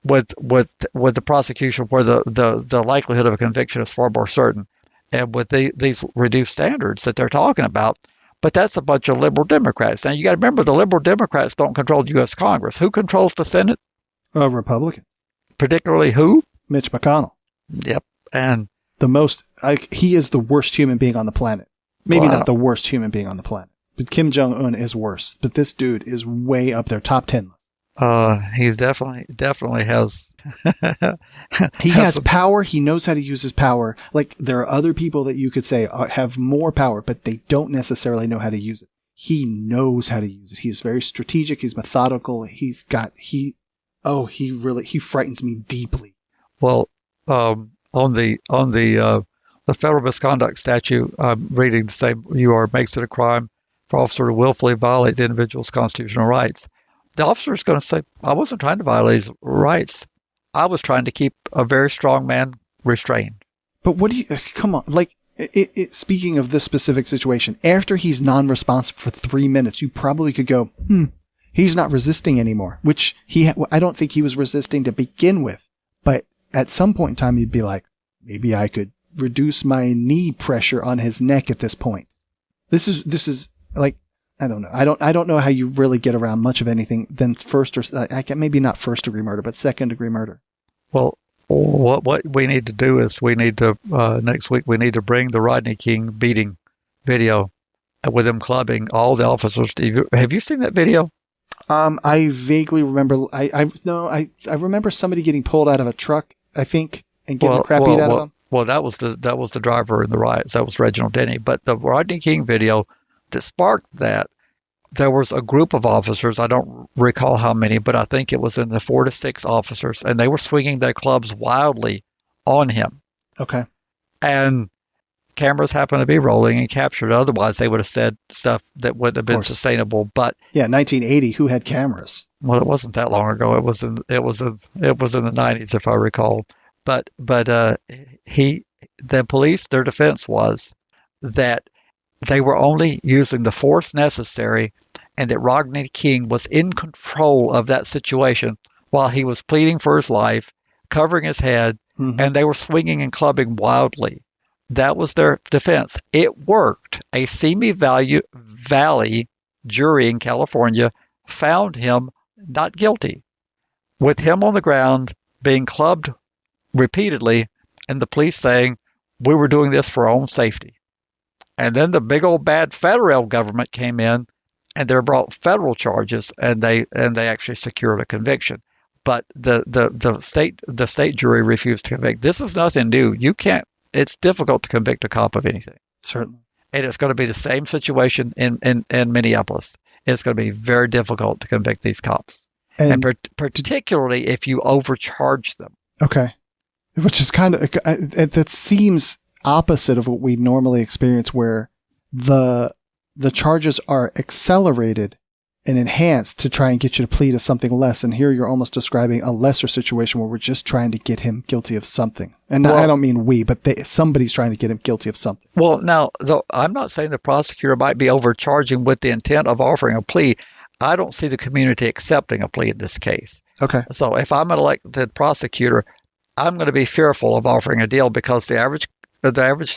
with the prosecution where the likelihood of a conviction is far more certain, and with these reduced standards that they're talking about. But that's a bunch of liberal Democrats. Now you got to remember, the liberal Democrats don't control the U.S. Congress. Who controls the Senate? Republican. Particularly who? Mitch McConnell. Yep. And he is the worst human being on the planet. Maybe not the worst human being on the planet, but Kim Jong-un is worse. But this dude is way up there, top 10. He's definitely has. He has power. He knows how to use his power. Like, there are other people that you could say have more power, but they don't necessarily know how to use it. he knows how to use it. He's very strategic. He's methodical. He frightens me deeply. Well, on the federal misconduct statute, I'm reading the same you are, makes it a crime for officer to willfully violate the individual's constitutional rights. The officer is going to say, I wasn't trying to violate his rights. I was trying to keep a very strong man restrained. But what do you, come on, like, speaking of this specific situation, after he's non-responsive for 3 minutes, you probably could go, he's not resisting anymore, which I don't think he was resisting to begin with. But at some point in time, you'd be like, maybe I could reduce my knee pressure on his neck at this point. This is like, I don't know. I don't know how you really get around much of anything than maybe not first degree murder, but second degree murder. Well, what we need to do is next week we need to bring the Rodney King beating video with him clubbing all the officers. Have you seen that video? I vaguely remember. I remember somebody getting pulled out of a truck, I think, and getting the crap beat out of them. Well, that was the driver in the riots. That was Reginald Denny. But the Rodney King video that sparked that, there was a group of officers. I don't recall how many, but I think it was in the 4 to 6 officers, and they were swinging their clubs wildly on him. Okay. And cameras happened to be rolling and captured. Otherwise, they would have said stuff that wouldn't have been sustainable. But 1980, who had cameras? Well, it wasn't that long ago. It was in the 90s, if I recall. But the police, their defense was that they were only using the force necessary, and that Rodney King was in control of that situation while he was pleading for his life, covering his head, and they were swinging and clubbing wildly. That was their defense. It worked. A Simi Valley jury in California found him not guilty, with him on the ground being clubbed repeatedly, and the police saying, we were doing this for our own safety. And then the big old bad federal government came in, and they brought federal charges, and they actually secured a conviction. But the state jury refused to convict. This is nothing new. You can't. It's difficult to convict a cop of anything. Certainly. And it's going to be the same situation in Minneapolis. It's going to be very difficult to convict these cops, and particularly if you overcharge them. Okay. Which is kind of, that seems opposite of what we normally experience, where the charges are accelerated and enhanced to try and get you to plead to something less. And here you're almost describing a lesser situation where we're just trying to get him guilty of something. And I don't mean we, but somebody's trying to get him guilty of something. Well, now, though, I'm not saying the prosecutor might be overcharging with the intent of offering a plea. I don't see the community accepting a plea in this case. Okay. So if I'm an elected prosecutor, I'm going to be fearful of offering a deal, because the average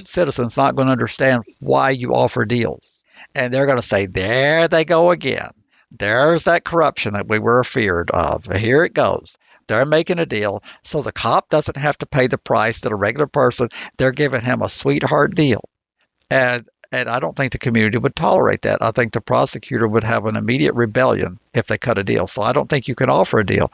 citizen's not going to understand why you offer deals. And they're going to say, there they go again. There's that corruption that we were feared of. Here it goes. They're making a deal, so the cop doesn't have to pay the price that a regular person. They're giving him a sweetheart deal. And I don't think the community would tolerate that. I think the prosecutor would have an immediate rebellion if they cut a deal. So I don't think you can offer a deal.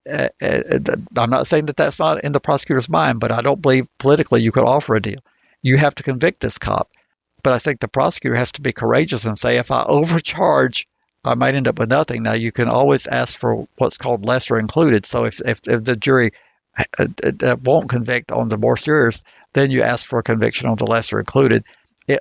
I'm not saying that that's not in the prosecutor's mind, but I don't believe politically you could offer a deal. You have to convict this cop. But I think the prosecutor has to be courageous and say, if I overcharge, I might end up with nothing. Now, you can always ask for what's called lesser included. So if the jury won't convict on the more serious, then you ask for a conviction on the lesser included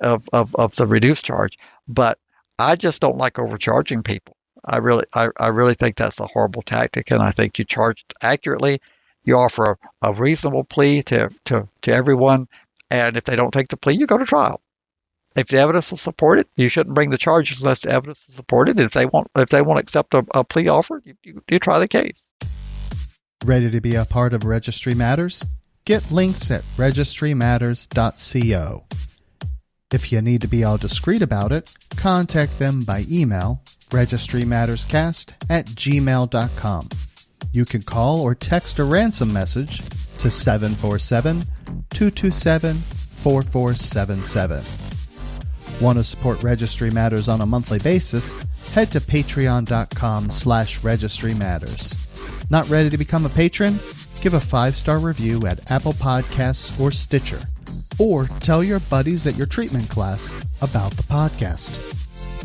of the reduced charge. But I just don't like overcharging people. I really think that's a horrible tactic, and I think you charge accurately. You offer a reasonable plea to everyone, and if they don't take the plea, you go to trial. If the evidence will support it, you shouldn't bring the charges unless the evidence is supported. If they won't accept a plea offer, you try the case. Ready to be a part of Registry Matters? Get links at registrymatters.co. If you need to be all discreet about it, contact them by email, registrymatterscast@gmail.com. You can call or text a ransom message to 747-227-4477. Want to support Registry Matters on a monthly basis? Head to patreon.com/registrymatters. Not ready to become a patron? Give a 5-star review at Apple Podcasts or Stitcher. Or tell your buddies at your treatment class about the podcast.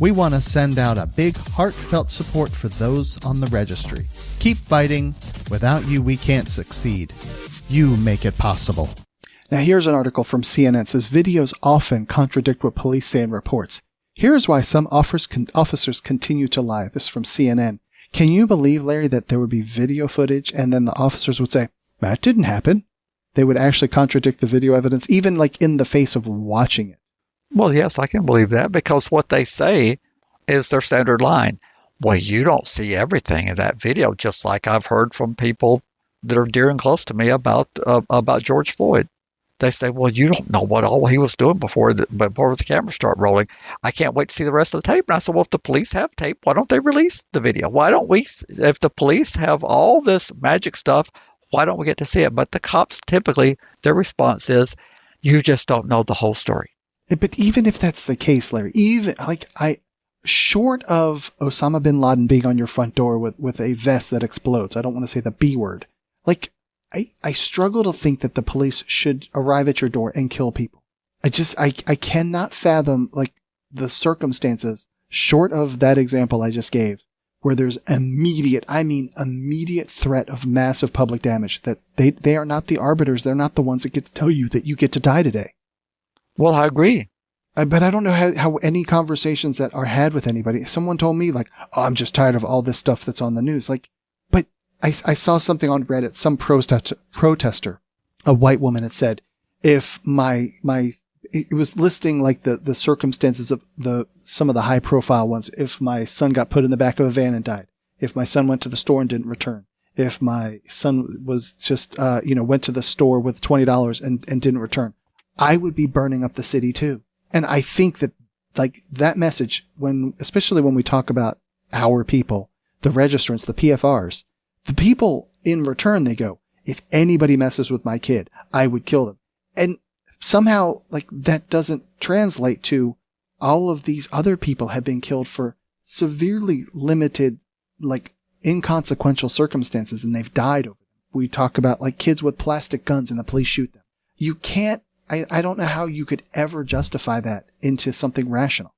We want to send out a big heartfelt support for those on the registry. Keep fighting. Without you, we can't succeed. You make it possible. Now here's an article from CNN. It says videos often contradict what police say in reports. Here's why some officers continue to lie. This is from CNN. Can you believe, Larry, that there would be video footage and then the officers would say, that didn't happen? They would actually contradict the video evidence, even like in the face of watching it. Well, yes, I can believe that, because what they say is their standard line. Well, you don't see everything in that video, just like I've heard from people that are dear and close to me about George Floyd. They say, well, you don't know what all he was doing before the cameras start rolling. I can't wait to see the rest of the tape. And I said, well, if the police have tape, why don't they release the video? Why don't we, if the police have all this magic stuff, why don't we get to see it? But the cops, typically, their response is, you just don't know the whole story. But even if that's the case, Larry, short of Osama bin Laden being on your front door with a vest that explodes, I don't want to say the B word, I struggle to think that the police should arrive at your door and kill people. I cannot fathom, the circumstances, short of that example I just gave, where there's immediate threat of massive public damage, that they are not the arbiters. They're not the ones that get to tell you that you get to die today. Well, I agree. But I don't know how any conversations that are had with anybody. Someone told me, I'm just tired of all this stuff that's on the news. But I saw something on Reddit, some protester, a white woman, had said, if it was listing the circumstances of some of the high profile ones. If my son got put in the back of a van and died, if my son went to the store and didn't return, if my son was just, went to the store with $20 and didn't return, I would be burning up the city too. And I think that that message, especially when we talk about our people, the registrants, the PFRs, the people in return, they go, if anybody messes with my kid, I would kill them. And somehow that doesn't translate to all of these other people have been killed for severely limited, inconsequential circumstances, and they've died over them. We talk about kids with plastic guns and the police shoot them. You can't, I don't know how you could ever justify that into something rational.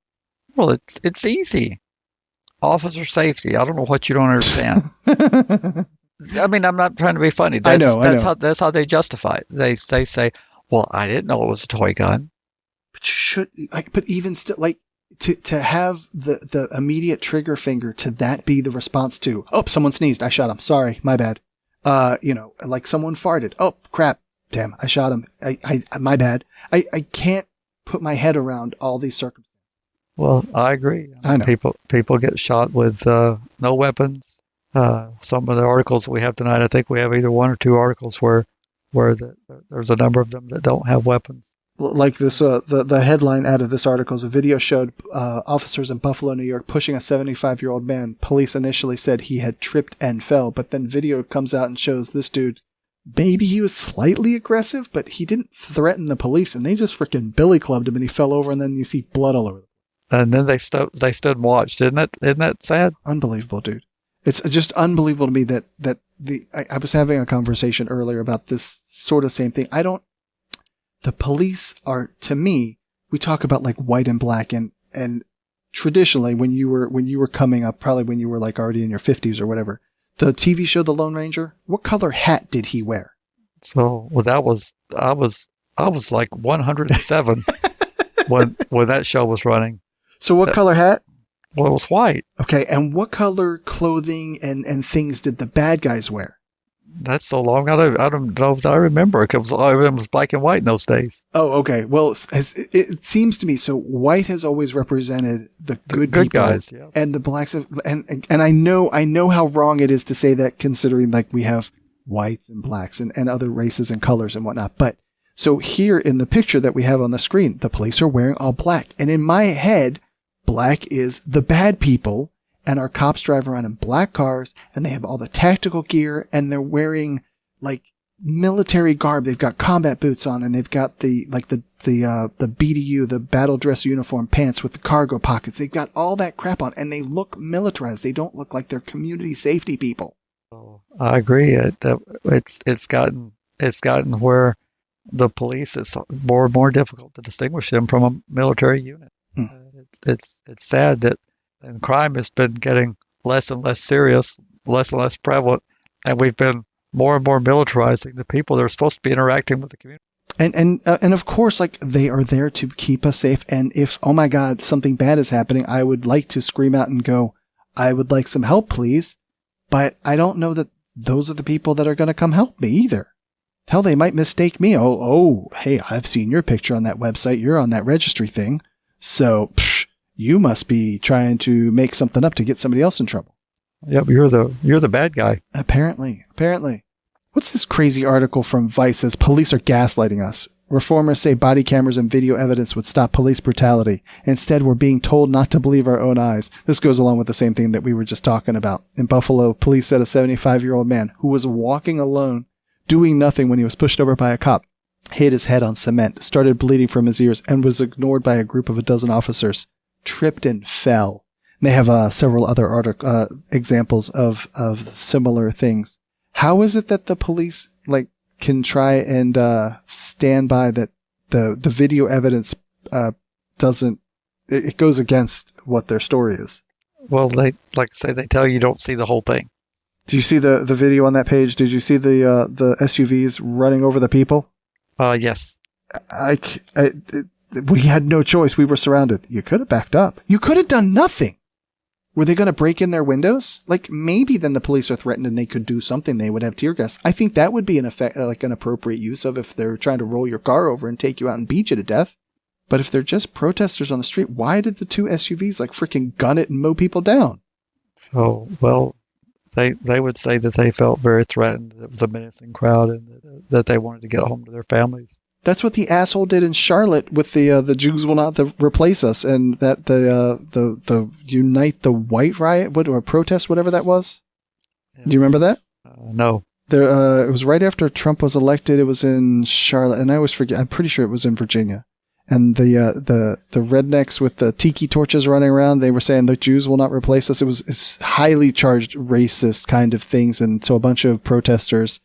Well, it's easy. Officer safety. I don't know what you don't understand. I mean, I'm not trying to be funny. I know. That's how they justify it. They say, well, I didn't know it was a toy gun. But but even still, to have the immediate trigger finger to that be the response to, oh, someone sneezed, I shot him. Sorry, my bad. Someone farted. Oh, crap. Damn, I shot him. I my bad. I can't put my head around all these circumstances. Well, I agree. I know. People get shot with no weapons. Some of the articles we have tonight, I think we have either one or two articles where there's a number of them that don't have weapons. Like this, the headline out of this article is a video showed officers in Buffalo, New York, pushing a 75-year-old man. Police initially said he had tripped and fell, but then video comes out and shows this dude, maybe he was slightly aggressive, but he didn't threaten the police, and they just freaking billy clubbed him, and he fell over, and then you see blood all over. And then they stood and watched. Isn't that sad? Unbelievable, dude. It's just unbelievable to me that I was having a conversation earlier about this sort of same thing. The police are, to me, we talk about white and black, and traditionally when you were coming up, probably when you were already in your 50s or whatever, the TV show The Lone Ranger, what color hat did he wear? So, well, I was 107 when that show was running. So what color hat? Well, it was white. Okay, and what color clothing and things did the bad guys wear? That's so long. I don't know if I remember. It was black and white in those days. Oh, okay. Well, it seems to me, so white has always represented the good people, guys, yeah. And the blacks and I know how wrong it is to say that, considering we have whites and blacks and other races and colors and whatnot. But so here in the picture that we have on the screen, the police are wearing all black, and in my head, black is the bad people. And our cops drive around in black cars, and they have all the tactical gear, and they're wearing military garb. They've got combat boots on, and they've got the BDU, the battle dress uniform pants with the cargo pockets. They've got all that crap on, and they look militarized. They don't look like they're community safety people. I agree. It's gotten where the police is more and more difficult to distinguish them from a military unit. it's sad that and crime has been getting less and less serious, less and less prevalent, and we've been more and more militarizing the people that are supposed to be interacting with the community. And of course, like, they are there to keep us safe. And if, oh my God, something bad is happening, I would like to scream out and go, I would like some help, please. But I don't know that those are the people that are going to come help me either. Hell, they might mistake me. Hey, I've seen your picture on that website. You're on that registry thing. So you must be trying to make something up to get somebody else in trouble. Yep, you're the bad guy. Apparently. What's this crazy article from Vice says police are gaslighting us? Reformers say body cameras and video evidence would stop police brutality. Instead, we're being told not to believe our own eyes. This goes along with the same thing that we were just talking about. In Buffalo, police said a 75-year-old man who was walking alone, doing nothing when he was pushed over by a cop, hit his head on cement, started bleeding from his ears, and was ignored by a group of a dozen officers. Tripped and fell. And they have several other examples of similar things. How is it that the police can try and stand by that the video evidence doesn't? It goes against what their story is. Well, they tell you don't see the whole thing. Do you see the video on that page? Did you see the SUVs running over the people? Yes. We had no choice. We were surrounded. You could have backed up. You could have done nothing. Were they going to break in their windows? Maybe then the police are threatened and they could do something. They would have tear gas. I think that would be an appropriate use of if they're trying to roll your car over and take you out and beat you to death. But if they're just protesters on the street, why did the two SUVs freaking gun it and mow people down? So, well, they would say that they felt very threatened. It was a menacing crowd and that they wanted to get home to their families. That's what the asshole did in Charlotte with the Jews will not replace us, and that the Unite the White riot, or protest, whatever that was. Yeah. Do you remember that? No. It was right after Trump was elected. It was in Charlotte, and I always forget. I'm pretty sure it was in Virginia. And the rednecks with the tiki torches running around, they were saying the Jews will not replace us. It's highly charged racist kind of things, and so a bunch of protesters,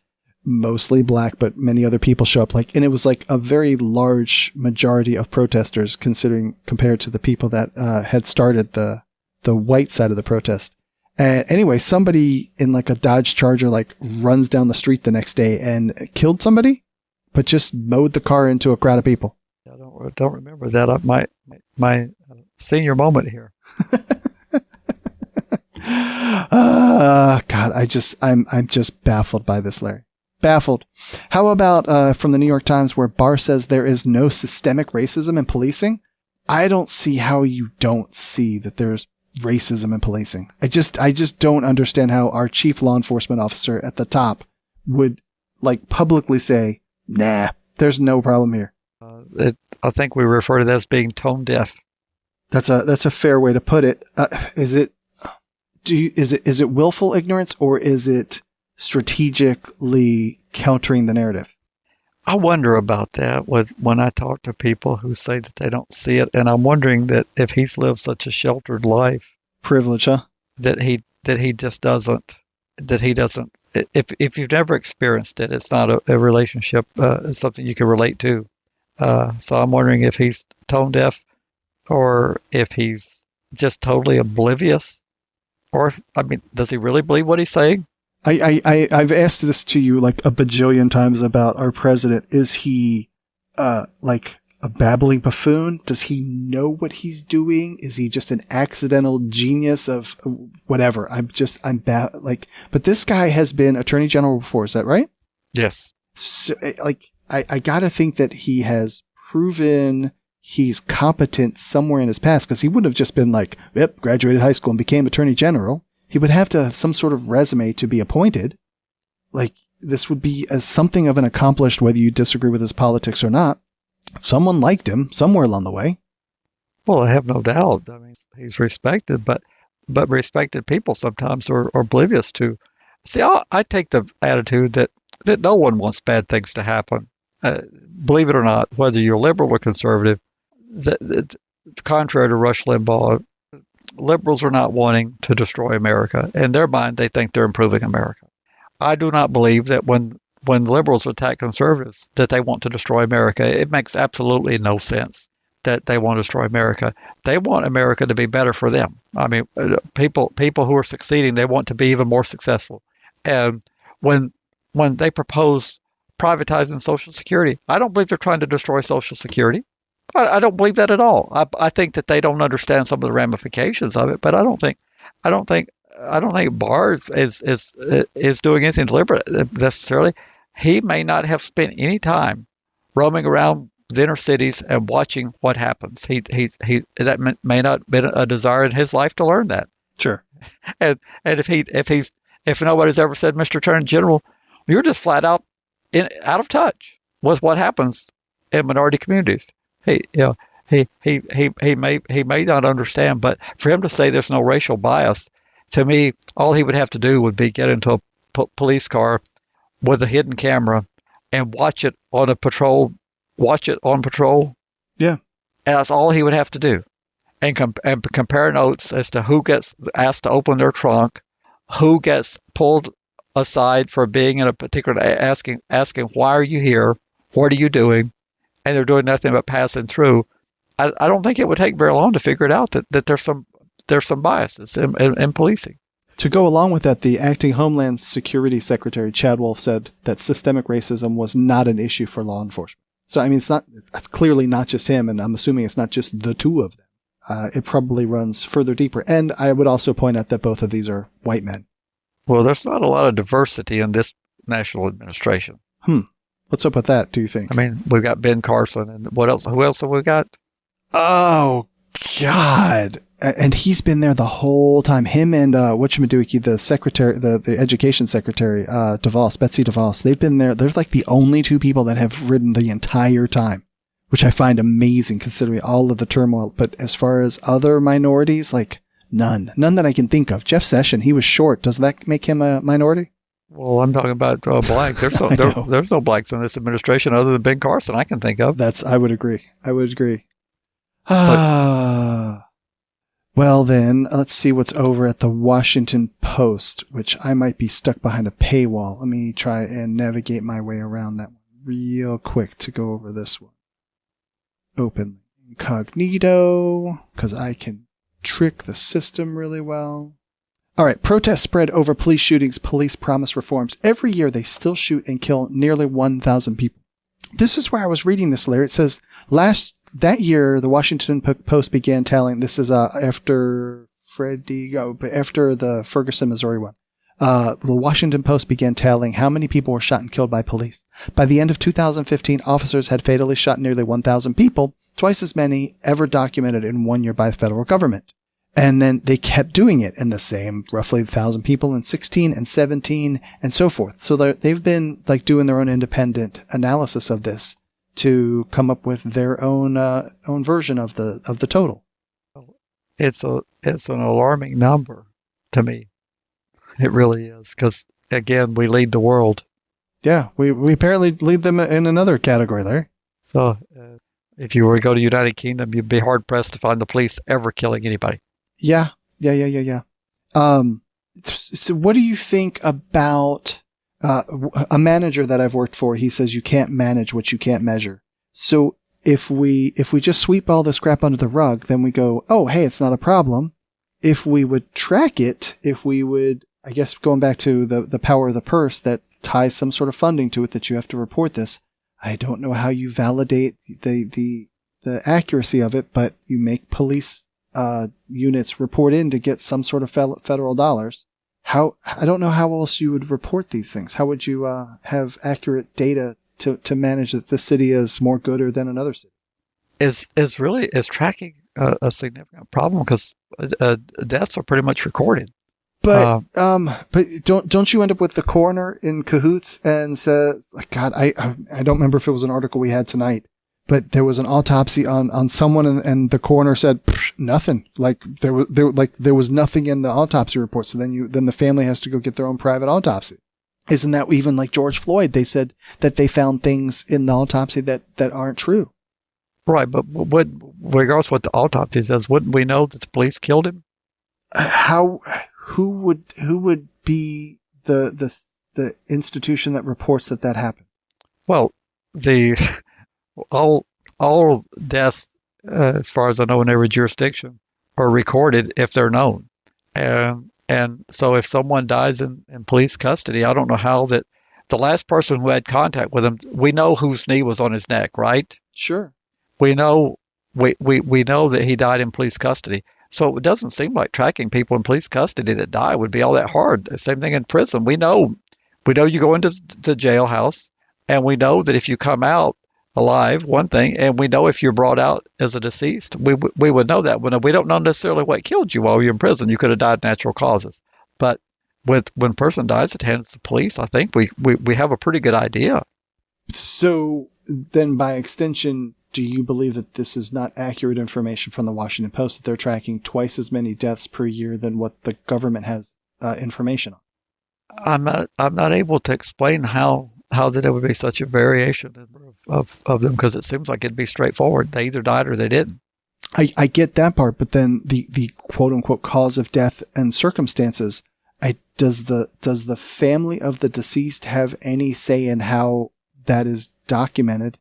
mostly black, but many other people show up, and it was a very large majority of protesters compared to the people that had started the white side of the protest. And anyway, somebody in a Dodge Charger runs down the street the next day and killed somebody, but just mowed the car into a crowd of people. I don't remember that. My senior moment here. God, I'm just baffled by this, Larry. Baffled. How about from the New York Times, where Barr says there is no systemic racism in policing? I don't see how you don't see that there's racism in policing. I just don't understand how our chief law enforcement officer at the top would publicly say, nah, there's no problem here. I think we refer to that as being tone deaf. That's a fair way to put it. Is it willful ignorance, or is it strategically countering the narrative? I wonder about that when I talk to people who say that they don't see it, and I'm wondering that if he's lived such a sheltered life, privilege, huh? That he just doesn't. That he doesn't. If you've never experienced it, it's not a relationship. It's something you can relate to. So I'm wondering if he's tone deaf, or if he's just totally oblivious, or does he really believe what he's saying? I've asked this to you a bajillion times about our president. Is he a babbling buffoon? Does he know what he's doing? Is he just an accidental genius of whatever? But this guy has been attorney general before. Is that right? Yes. So, I gotta think that he has proven he's competent somewhere in his past, because he wouldn't have just been yep, graduated high school and became attorney general. He would have to have some sort of resume to be appointed. This would be something of an accomplished, whether you disagree with his politics or not. Someone liked him somewhere along the way. Well, I have no doubt. He's respected, but respected people sometimes are oblivious to. See, I take the attitude that no one wants bad things to happen. Believe it or not, whether you're liberal or conservative, contrary to Rush Limbaugh, liberals are not wanting to destroy America. In their mind, they think they're improving America. I do not believe that when liberals attack conservatives that they want to destroy America. It makes absolutely no sense. that they want to destroy America. They want America to be better for them. I mean, people who are succeeding, they want to be even more successful. And when they propose privatizing Social Security, I don't believe they're trying to destroy Social Security. I don't believe that at all. I think that they don't understand some of the ramifications of it, but I don't think Barr is doing anything deliberate necessarily. He may not have spent any time roaming around the inner cities and watching what happens. He that may not have been a desire in his life to learn that. Sure. And if nobody's ever said, Mr. Attorney General, you're just flat out out of touch with what happens in minority communities. He may not understand, but for him to say there's no racial bias, to me, all he would have to do would be get into a police car with a hidden camera and watch it on patrol. Yeah. And that's all he would have to do. And compare notes as to who gets asked to open their trunk, who gets pulled aside for being in a particular, asking, why are you here? What are you doing? And they're doing nothing but passing through. I don't think it would take very long to figure it out that there's some biases in policing. To go along with that, the acting Homeland Security Secretary, Chad Wolf, said that systemic racism was not an issue for law enforcement. So, I mean, it's clearly not just him, and I'm assuming it's not just the two of them. It probably runs further deeper. And I would also point out that both of these are white men. Well, there's not a lot of diversity in this national administration. What's up with that, do you think? I mean, we've got Ben Carson, and what else? Who else have we got? Oh, God. And he's been there the whole time. Him and whatchamacallit, the secretary, the education secretary, Betsy DeVos, they've been there. They're like the only two people that have ridden the entire time, which I find amazing considering all of the turmoil. But as far as other minorities, like none that I can think of. Jeff Sessions, he was short. Does that make him a minority? Well, I'm talking about black. There's no blacks in this administration other than Ben Carson I can think of. I would agree. Well, then, let's see what's over at the Washington Post, which I might be stuck behind a paywall. Let me try and navigate my way around that one real quick to go over this one. Open incognito, because I can trick the system really well. All right, protests spread over police shootings. Police promise reforms. Every year, they still shoot and kill nearly 1,000 people. This is where I was reading this, Larry. It says, that year, the Washington Post began tallying. This is after the Ferguson, Missouri one. The Washington Post began tallying how many people were shot and killed by police. By the end of 2015, officers had fatally shot nearly 1,000 people, twice as many ever documented in 1 year by the federal government. And then they kept doing it in the same roughly 1,000 people in 16 and 17 and so forth. So they've been like doing their own independent analysis of this to come up with their own version of the total. It's an alarming number to me. It really is, because again, we lead the world. Yeah, we apparently lead them in another category, Larry. So if you were to go to the United Kingdom, you'd be hard pressed to find the police ever killing anybody. Yeah. So what do you think about a manager that I've worked for? He says you can't manage what you can't measure. So if we just sweep all this crap under the rug, then we go, oh, hey, it's not a problem. If we would track it, if we would, I guess going back to the power of the purse that ties some sort of funding to it that you have to report this, I don't know how you validate the accuracy of it, but you make police units report in to get some sort of federal dollars. I don't know how else you would report these things. How would you have accurate data to manage that this city is more gooder than another city? Is tracking a significant problem, because deaths are pretty much recorded. But don't you end up with the coroner in cahoots and say, God, I don't remember if it was an article we had tonight, but there was an autopsy on someone and the coroner said nothing. Like there was nothing in the autopsy report. So then the family has to go get their own private autopsy. Isn't that even like George Floyd? They said that they found things in the autopsy that aren't true. Right, but regardless of what the autopsy says, wouldn't we know that the police killed him? Who would be the institution that reports that happened? Well, all deaths as far as I know, in every jurisdiction, are recorded if they're known. And so if someone dies in police custody, I don't know how that the last person who had contact with him, we know whose knee was on his neck, right? Sure. We know we know that he died in police custody. So it doesn't seem like tracking people in police custody that die would be all that hard. Same thing in prison. We know you go into the jailhouse, and we know that if you come out alive, one thing, and we know if you're brought out as a deceased, we would know that. We don't know necessarily what killed you while you're in prison. You could have died natural causes. But when a person dies at the hands of the police, I think we have a pretty good idea. So then by extension, do you believe that this is not accurate information from the Washington Post, that they're tracking twice as many deaths per year than what the government has information on? I'm not able to explain how that there would be such a variation of them, because it seems like it'd be straightforward. They either died or they didn't. I get that part, but then the quote unquote cause of death and circumstances, does the family of the deceased have any say in how that is documented?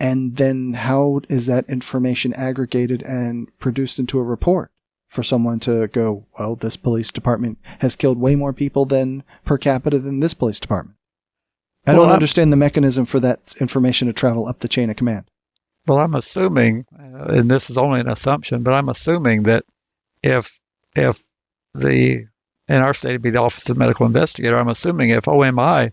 And then how is that information aggregated and produced into a report for someone to go, well, this police department has killed way more people than per capita than this police department? I don't understand the mechanism for that information to travel up the chain of command. Well, I'm assuming, and this is only an assumption, but I'm assuming that if in our state it'd be the Office of Medical Investigator, I'm assuming if OMI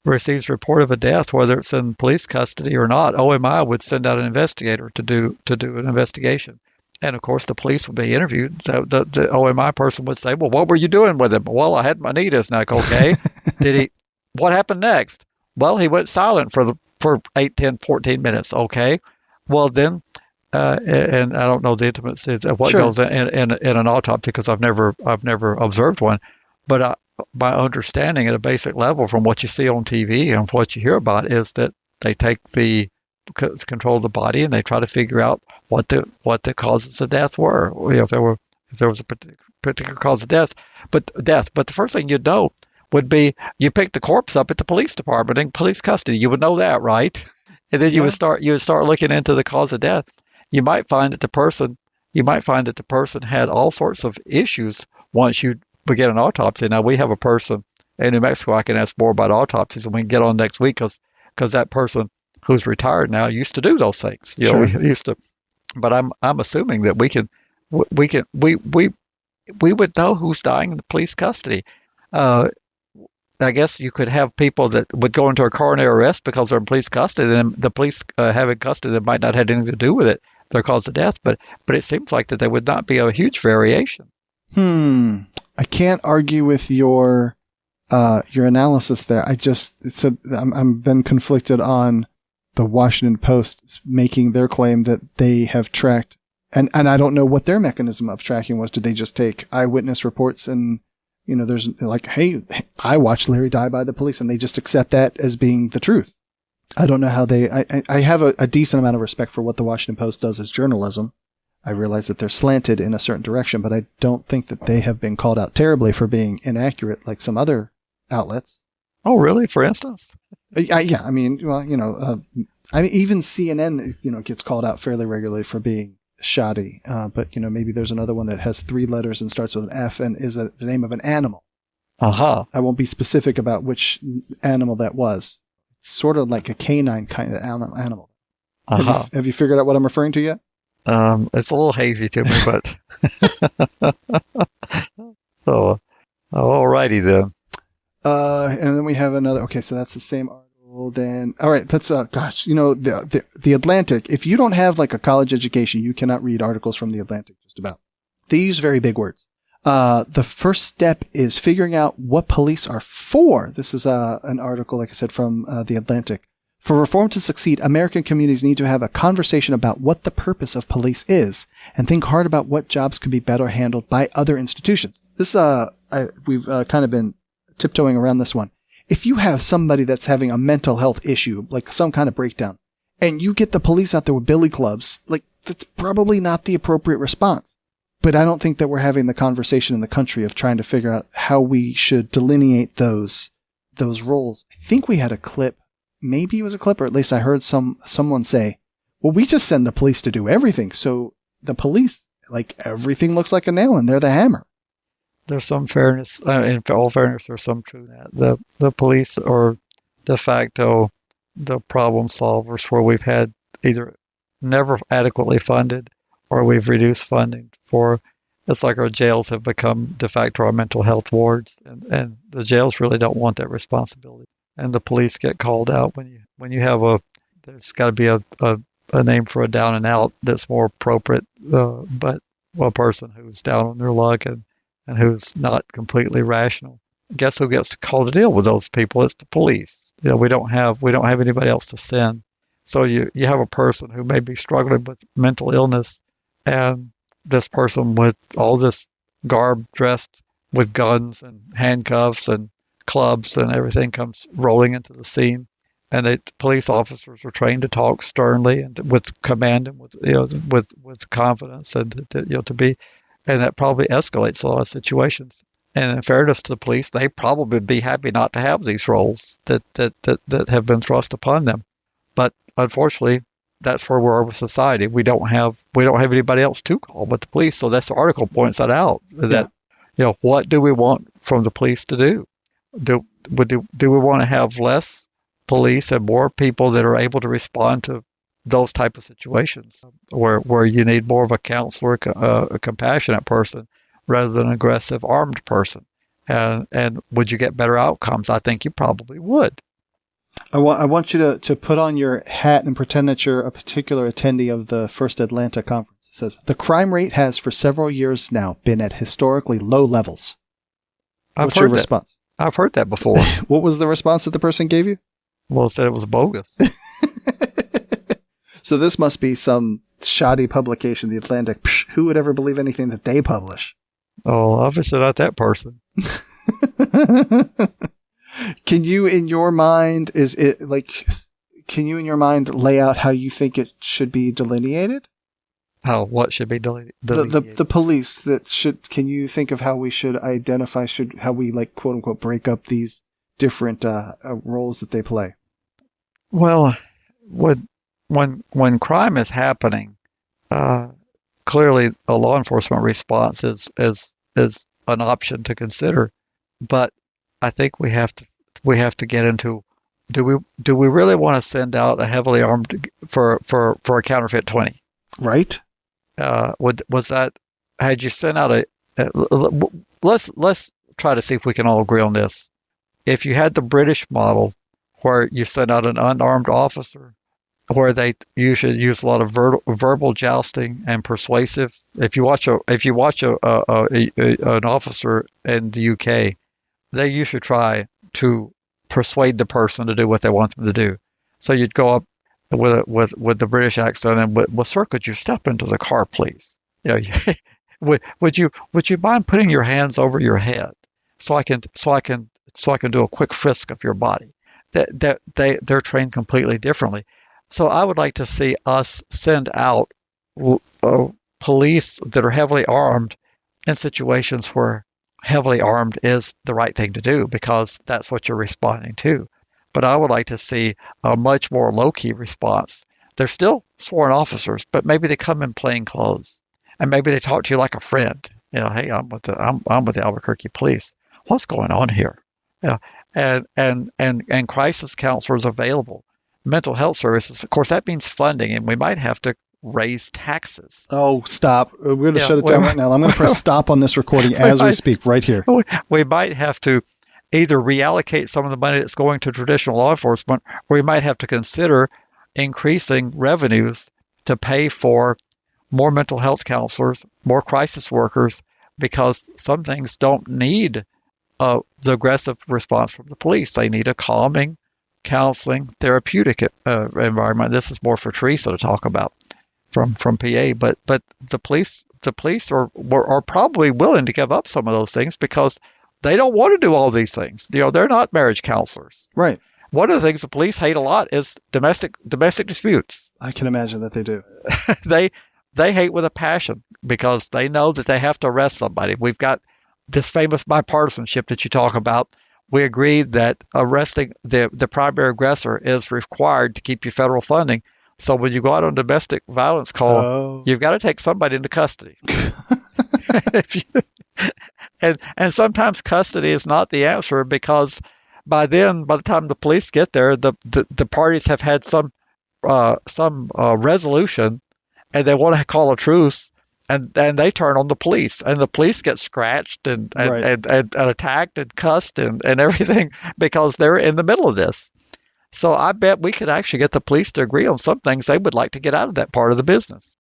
receives report of a death, whether it's in police custody or not, OMI would send out an investigator to do an investigation. And of course, the police would be interviewed. The OMI person would say, "Well, what were you doing with him?" "Well, I had my knee to his neck." "Okay." What happened next?" "Well, he went silent for 8, 10, 14 minutes." "Okay." Well, then, and I don't know the intimacies of what goes in an autopsy, because I've never observed one, but my understanding at a basic level from what you see on TV and what you hear about is that they take the control of the body and they try to figure out what the causes of death were. If there was a particular cause of death, but the first thing you'd know would be you pick the corpse up at the police department in police custody. You would know that, right? And then you would start looking into the cause of death. You might find that the person had all sorts of issues once you begin an autopsy. Now, we have a person in New Mexico. I can ask more about autopsies, and we can get on next week, because that person who's retired now used to do those things. We used to. But I'm assuming that we would know who's dying in the police custody. I guess you could have people that would go into a coronary arrest because they're in police custody, and the police having custody that might not have anything to do with it, their cause of death. But it seems like that there would not be a huge variation. I can't argue with your analysis there. I'm been conflicted on the Washington Post making their claim that they have tracked, and I don't know what their mechanism of tracking was. Did they just take eyewitness reports and, there's like, hey, I watched Larry die by the police, and they just accept that as being the truth? I don't know how I have a decent amount of respect for what the Washington Post does as journalism. I realize that they're slanted in a certain direction, but I don't think that they have been called out terribly for being inaccurate like some other outlets. Oh, really? For instance? Yeah. I mean, well, even CNN, gets called out fairly regularly for being shoddy. But, maybe there's another one that has 3 letters and starts with an F and is the name of an animal. Uh-huh. I won't be specific about which animal that was. It's sort of like a canine kind of animal. Uh-huh. Have you figured out what I'm referring to yet? It's a little hazy to me, but so, alrighty then. And then we have another. Okay, so that's the same article. Then, all right, that's the Atlantic. If you don't have like a college education, you cannot read articles from the Atlantic. Just about. They use very big words. The first step is figuring out what police are for. This is an article, like I said, from the Atlantic. For reform to succeed, American communities need to have a conversation about what the purpose of police is and think hard about what jobs could be better handled by other institutions. This, we've kind of been tiptoeing around this one. If you have somebody that's having a mental health issue, like some kind of breakdown, and you get the police out there with billy clubs, like that's probably not the appropriate response. But I don't think that we're having the conversation in the country of trying to figure out how we should delineate those roles. I think we had a clip. Maybe it was a clip, or at least I heard someone say, well, we just send the police to do everything. So the police, like, everything looks like a nail and they're the hammer. There's some fairness, in all fairness, there's some truth in that. The police are de facto the problem solvers where we've had either never adequately funded or we've reduced funding for. It's like our jails have become de facto our mental health wards, and the jails really don't want that responsibility. And the police get called out when you have there's got to be a name for a down and out that's more appropriate, but a person who's down on their luck and who's not completely rational. Guess who gets called to deal with those people? It's the police. We don't have anybody else to send. So you have a person who may be struggling with mental illness, and this person with all this garb, dressed with guns and handcuffs and clubs and everything, comes rolling into the scene. And the police officers are trained to talk sternly and with command and with confidence, and to be, and that probably escalates a lot of situations. And in fairness to the police, they probably would be happy not to have these roles that have been thrust upon them. But unfortunately, that's where we are with society. We don't have anybody else to call but the police. So that's the article points that out. That what do we want from the police to do? Do we want to have less police and more people that are able to respond to those type of situations where you need more of a counselor, a compassionate person rather than an aggressive armed person? And would you get better outcomes? I think you probably would. I want you to put on your hat and pretend that you're a particular attendee of the First Atlanta Conference. It says, the crime rate has for several years now been at historically low levels. What's your response? I've heard that before. What was the response that the person gave you? Well, it said it was bogus. So this must be some shoddy publication, The Atlantic. Psh, who would ever believe anything that they publish? Oh, obviously not that person. Can you, in your mind, lay out how you think it should be delineated? How? What should be delineated? The police can you think of how we should identify, how we, like, quote unquote, break up these different roles that they play? Well, when crime is happening, clearly a law enforcement response is an option to consider, but I think we have to get into, do we really want to send out a heavily armed for a counterfeit 20? Right. Was that, had you sent out let's try to see if we can all agree on this. If you had the British model where you send out an unarmed officer, where they usually use a lot of verbal jousting and persuasive. If you watch an officer in the UK, they usually try to persuade the person to do what they want them to do. So you'd go up with the British accent and, well, sir, could you step into the car, please? Would you mind putting your hands over your head so I can do a quick frisk of your body? They're trained completely differently. So I would like to see us send out police that are heavily armed in situations where heavily armed is the right thing to do, because that's what you're responding to. But I would like to see a much more low-key response. They're still sworn officers, but maybe they come in plain clothes, and maybe they talk to you like a friend. Hey, I'm with the Albuquerque Police. What's going on here? And crisis counselors available. Mental health services, of course, that means funding, and we might have to raise taxes. Oh, stop. We're going to shut it down right now. I'm going to press stop on this recording as we speak right here. We might have to either reallocate some of the money that's going to traditional law enforcement, or we might have to consider increasing revenues to pay for more mental health counselors, more crisis workers, because some things don't need the aggressive response from the police. They need a calming, counseling, therapeutic environment. This is more for Teresa to talk about from PA, but the police are probably willing to give up some of those things because they don't want to do all these things. They're not marriage counselors. Right. One of the things the police hate a lot is domestic disputes. I can imagine that they do. They hate with a passion because they know that they have to arrest somebody. We've got this famous bipartisanship that you talk about. We agreed that arresting the primary aggressor is required to keep you federal funding. So when you go out on domestic violence call, you've got to take somebody into custody. If you, and sometimes custody is not the answer, because by the time the police get there, the parties have had some resolution, and they want to call a truce, and they turn on the police, and the police get scratched and attacked and cussed and everything, because they're in the middle of this. So I bet we could actually get the police to agree on some things they would like to get out of that part of the business.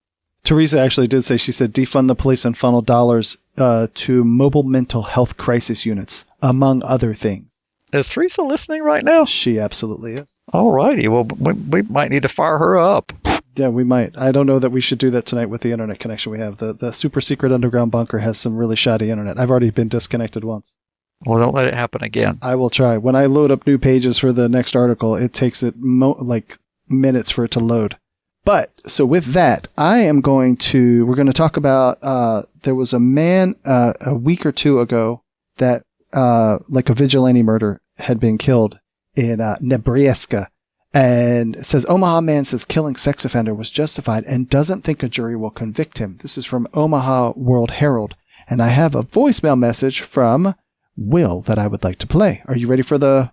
Teresa actually did say, she said, defund the police and funnel dollars to mobile mental health crisis units, among other things. Is Teresa listening right now? She absolutely is. All righty. Well, we might need to fire her up. Yeah, we might. I don't know that we should do that tonight with the internet connection we have. The super secret underground bunker has some really shoddy internet. I've already been disconnected once. Well, don't let it happen again. I will try. When I load up new pages for the next article, it takes it like minutes for it to load. But, so with that, we're going to talk about, there was a man, a week or two ago that, like a vigilante murder had been killed in, Nebraska. And it says, Omaha man says killing sex offender was justified and doesn't think a jury will convict him. This is from Omaha World Herald. And I have a voicemail message from Will that I would like to play. Are you ready for the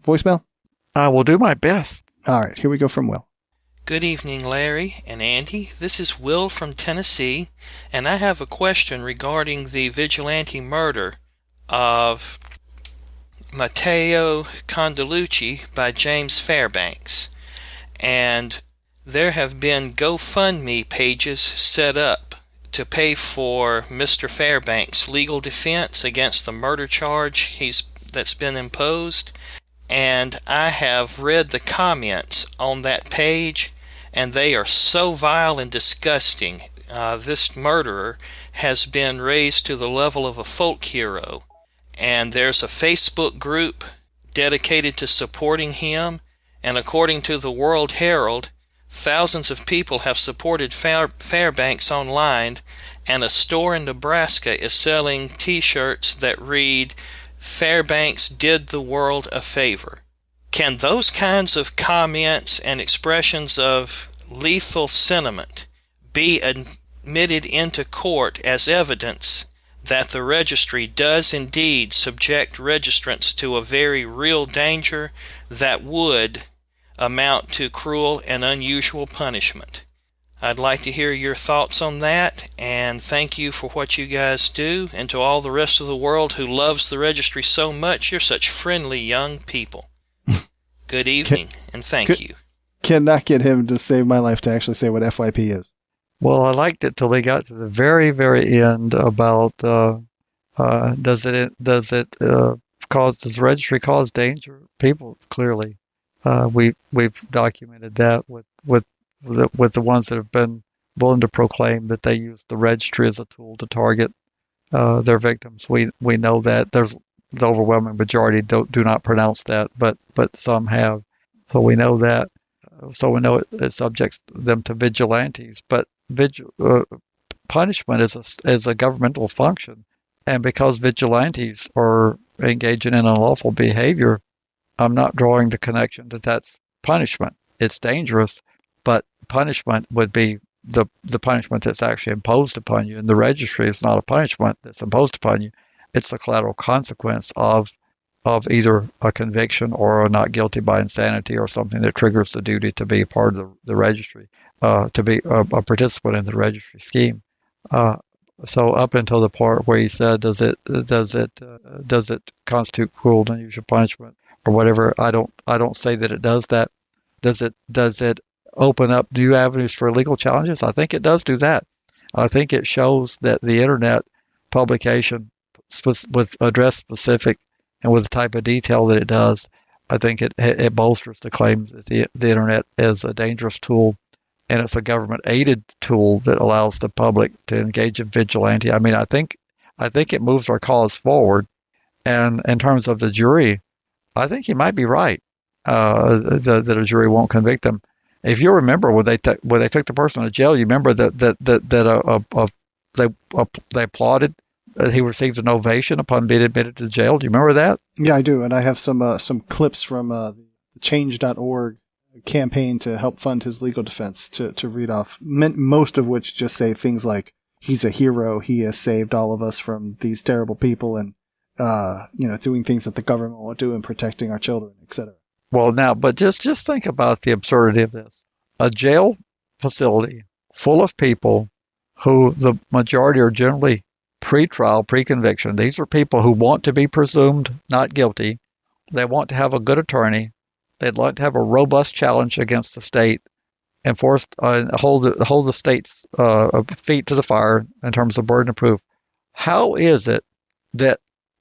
voicemail? I will do my best. All right, here we go from Will. Good evening, Larry and Andy. This is Will from Tennessee, and I have a question regarding the vigilante murder of Mattieo Condoluci by James Fairbanks. And there have been GoFundMe pages set up to pay for Mr. Fairbanks' legal defense against the murder charge that's been imposed. And I have read the comments on that page, and they are so vile and disgusting. This murderer has been raised to the level of a folk hero, and there's a Facebook group dedicated to supporting him, and according to the World Herald, thousands of people have supported Fairbanks online, and a store in Nebraska is selling t-shirts that read, Fairbanks did the world a favor. Can those kinds of comments and expressions of lethal sentiment be admitted into court as evidence that the registry does indeed subject registrants to a very real danger that would amount to cruel and unusual punishment? I'd like to hear your thoughts on that, and thank you for what you guys do, and to all the rest of the world who loves the registry so much. You're such friendly young people. Good evening, and thank you. Cannot get him to save my life to actually say what FYP is. Well, I liked it till they got to the very, very end about does the registry cause danger? People, clearly. We've documented that with the ones that have been willing to proclaim that they use the registry as a tool to target their victims. We know that. There's the overwhelming majority do not pronounce that, but some have. So we know that. So we know it subjects them to vigilantes. But punishment is a governmental function, and because vigilantes are engaging in unlawful behavior, I'm not drawing the connection that that's punishment. It's dangerous, but punishment would be the punishment that's actually imposed upon you. And the registry is not a punishment that's imposed upon you. It's the collateral consequence of either a conviction or a not guilty by insanity or something that triggers the duty to be part of the registry, to be a participant in the registry scheme. So up until the part where he said, does it constitute cruel and unusual punishment or whatever? I don't say that it does that. Does it open up new avenues for legal challenges? I think it does do that. I think it shows that the internet publication with address specific and with the type of detail that it does, I think it bolsters the claim that the internet is a dangerous tool, and it's a government-aided tool that allows the public to engage in vigilante. I mean, I think it moves our cause forward. And in terms of the jury, I think he might be right that a jury won't convict them. If you remember when they took the person to jail, you remember that they applauded. He received an ovation upon being admitted to jail. Do you remember that? Yeah, I do, and I have some clips from the change.org campaign to help fund his legal defense to read off, most of which just say things like, he's a hero, he has saved all of us from these terrible people, and doing things that the government won't do and protecting our children, etc. Well, now, but just think about the absurdity of this. A jail facility full of people who the majority are generally pre-trial, pre-conviction. These are people who want to be presumed not guilty. They want to have a good attorney. They'd like to have a robust challenge against the state and hold the state's feet to the fire in terms of burden of proof. How is it that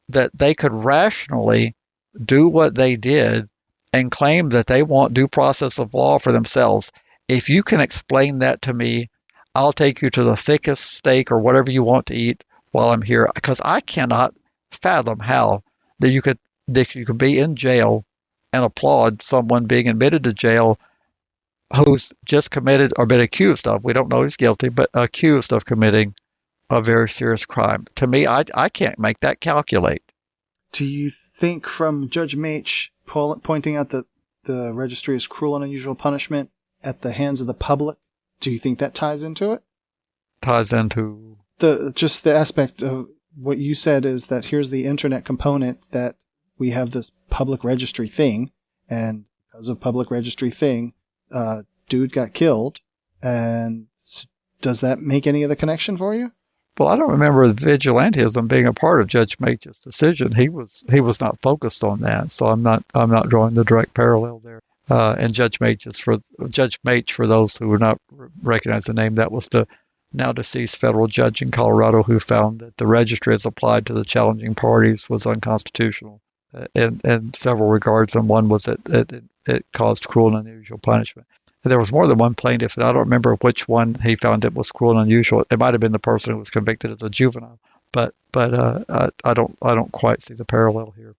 they could rationally do what they did and claim that they want due process of law for themselves? If you can explain that to me, I'll take you to the thickest steak or whatever you want to eat while I'm here, because I cannot fathom how that you could be in jail and applaud someone being admitted to jail who's just committed or been accused of, we don't know he's guilty, but accused of committing a very serious crime. To me, I can't make that calculate. Do you think from Judge Mach pointing out that the registry is cruel and unusual punishment at the hands of the public, do you think that ties into it? Ties into just the aspect of what you said is that here's the internet component, that we have this public registry thing, and because of public registry thing, dude got killed. And does that make any of the connection for you? Well, I don't remember vigilantism being a part of Judge Mach's decision. He was not focused on that, so I'm not drawing the direct parallel there. And Judge Mach, for those who would not recognize the name, that was the now deceased federal judge in Colorado who found that the registry as applied to the challenging parties was unconstitutional in several regards, and one was that it caused cruel and unusual punishment. And there was more than one plaintiff, and I don't remember which one he found it was cruel and unusual. It might have been the person who was convicted as a juvenile, but I don't quite see the parallel here.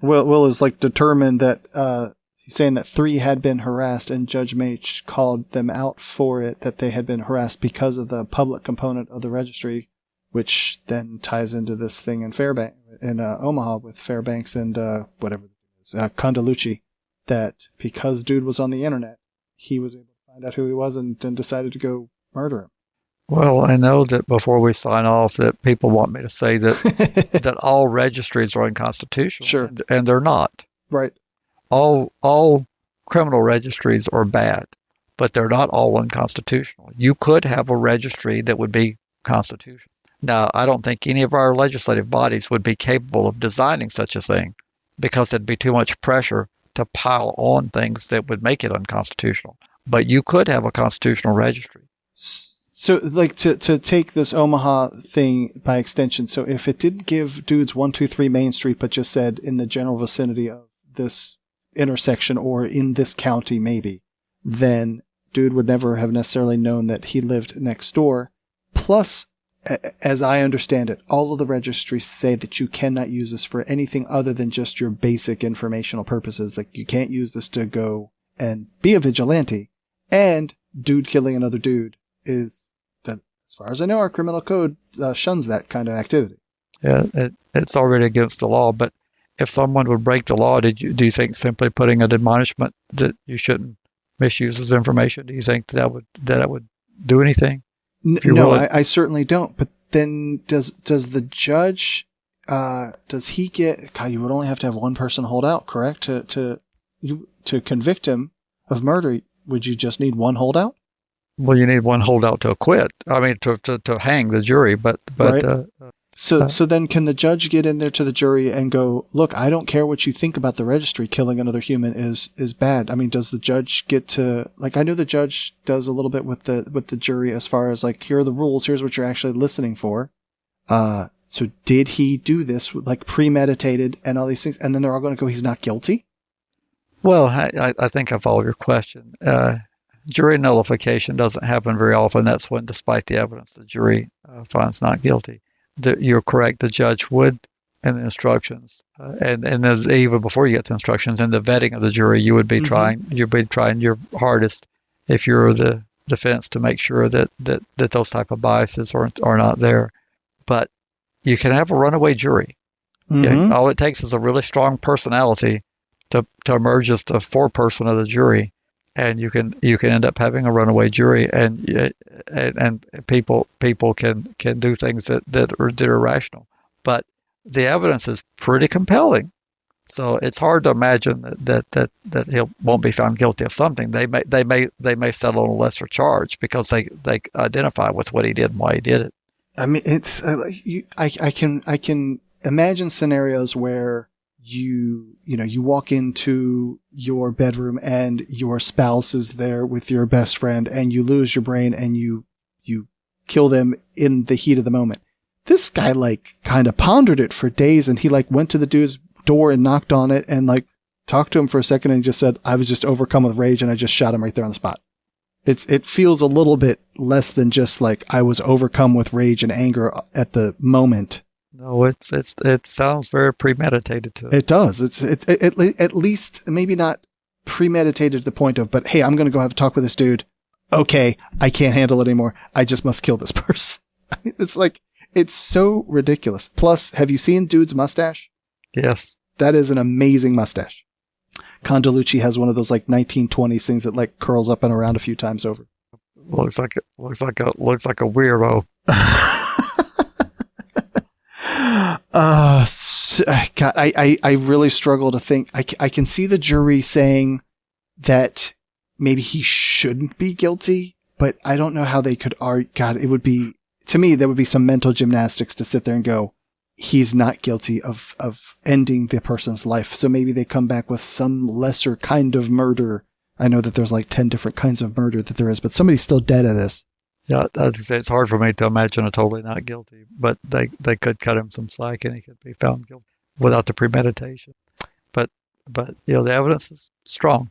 Will is determined that he's saying that 3 had been harassed, and Judge Mach called them out for it, that they had been harassed because of the public component of the registry, which then ties into this thing in Fairbanks, in Omaha, with Fairbanks and Condoluci, that because dude was on the internet, he was able to find out who he was and then decided to go murder him. Well, I know that before we sign off that people want me to say that that all registries are unconstitutional. Sure. And they're not. Right. All criminal registries are bad, but they're not all unconstitutional. You could have a registry that would be constitutional. Now, I don't think any of our legislative bodies would be capable of designing such a thing, because there'd be too much pressure to pile on things that would make it unconstitutional. But you could have a constitutional registry. So, to take this Omaha thing by extension, so if it didn't give dudes 123 Main Street, but just said in the general vicinity of this intersection or in this county maybe, then dude would never have necessarily known that he lived next door. Plus, as I understand it, all of the registries say that you cannot use this for anything other than just your basic informational purposes. Like, you can't use this to go and be a vigilante. And dude killing another dude is, that, as far as I know, our criminal code shuns that kind of activity. Yeah, it's already against the law. But if someone would break the law, do you think simply putting an admonishment that you shouldn't misuse this information, do you think that would do anything? No, I certainly don't. But then does the judge, does he get, God, you would only have to have one person hold out, correct? To convict him of murder, would you just need one holdout? Well, you need one holdout to acquit. I mean, to hang the jury, but right. So then can the judge get in there to the jury and go, look, I don't care what you think about the registry, killing another human is bad. I mean, does the judge get to, I know the judge does a little bit with the jury as far as here are the rules, here's what you're actually listening for. So did he do this premeditated and all these things, and then they're all going to go, he's not guilty? Well, I think I follow your question. Jury nullification doesn't happen very often. That's when, despite the evidence, the jury finds not guilty. You're correct. The judge would, in the instructions, and even before you get to instructions, in the vetting of the jury, you would be trying your hardest, if you're the defense, to make sure that those type of biases are not there. But you can have a runaway jury. Okay? All it takes is a really strong personality to emerge as the foreperson of the jury, and you can end up having a runaway jury, and people can do things that are rational, but the evidence is pretty compelling. So it's hard to imagine that he won't be found guilty of something. They may settle on a lesser charge because they identify with what he did and why he did it. I mean, it's I can imagine scenarios where you walk into your bedroom and your spouse is there with your best friend and you lose your brain and you kill them in the heat of the moment. This guy kind of pondered it for days, and he went to the dude's door and knocked on it and talked to him for a second, and he just said, I was just overcome with rage and I just shot him right there on the spot. It feels a little bit less than just I was overcome with rage and anger at the moment. No, it sounds very premeditated to it. It does. It's at least maybe not premeditated to the point of, but hey, I'm going to go have a talk with this dude. Okay, I can't handle it anymore. I just must kill this person. I mean, it's so ridiculous. Plus, have you seen dude's mustache? Yes. That is an amazing mustache. Condoluci has one of those 1920s things that curls up and around a few times over. Looks like a weirdo. God, I really struggle to think. I can see the jury saying that maybe he shouldn't be guilty, but I don't know how they could argue. God, it would be, to me, there would be some mental gymnastics to sit there and go, he's not guilty of ending the person's life. So maybe they come back with some lesser kind of murder. I know that there's 10 different kinds of murder that there is, but somebody's still dead at this. Yeah, it's hard for me to imagine a totally not guilty, but they could cut him some slack and he could be found guilty without the premeditation. But the evidence is strong.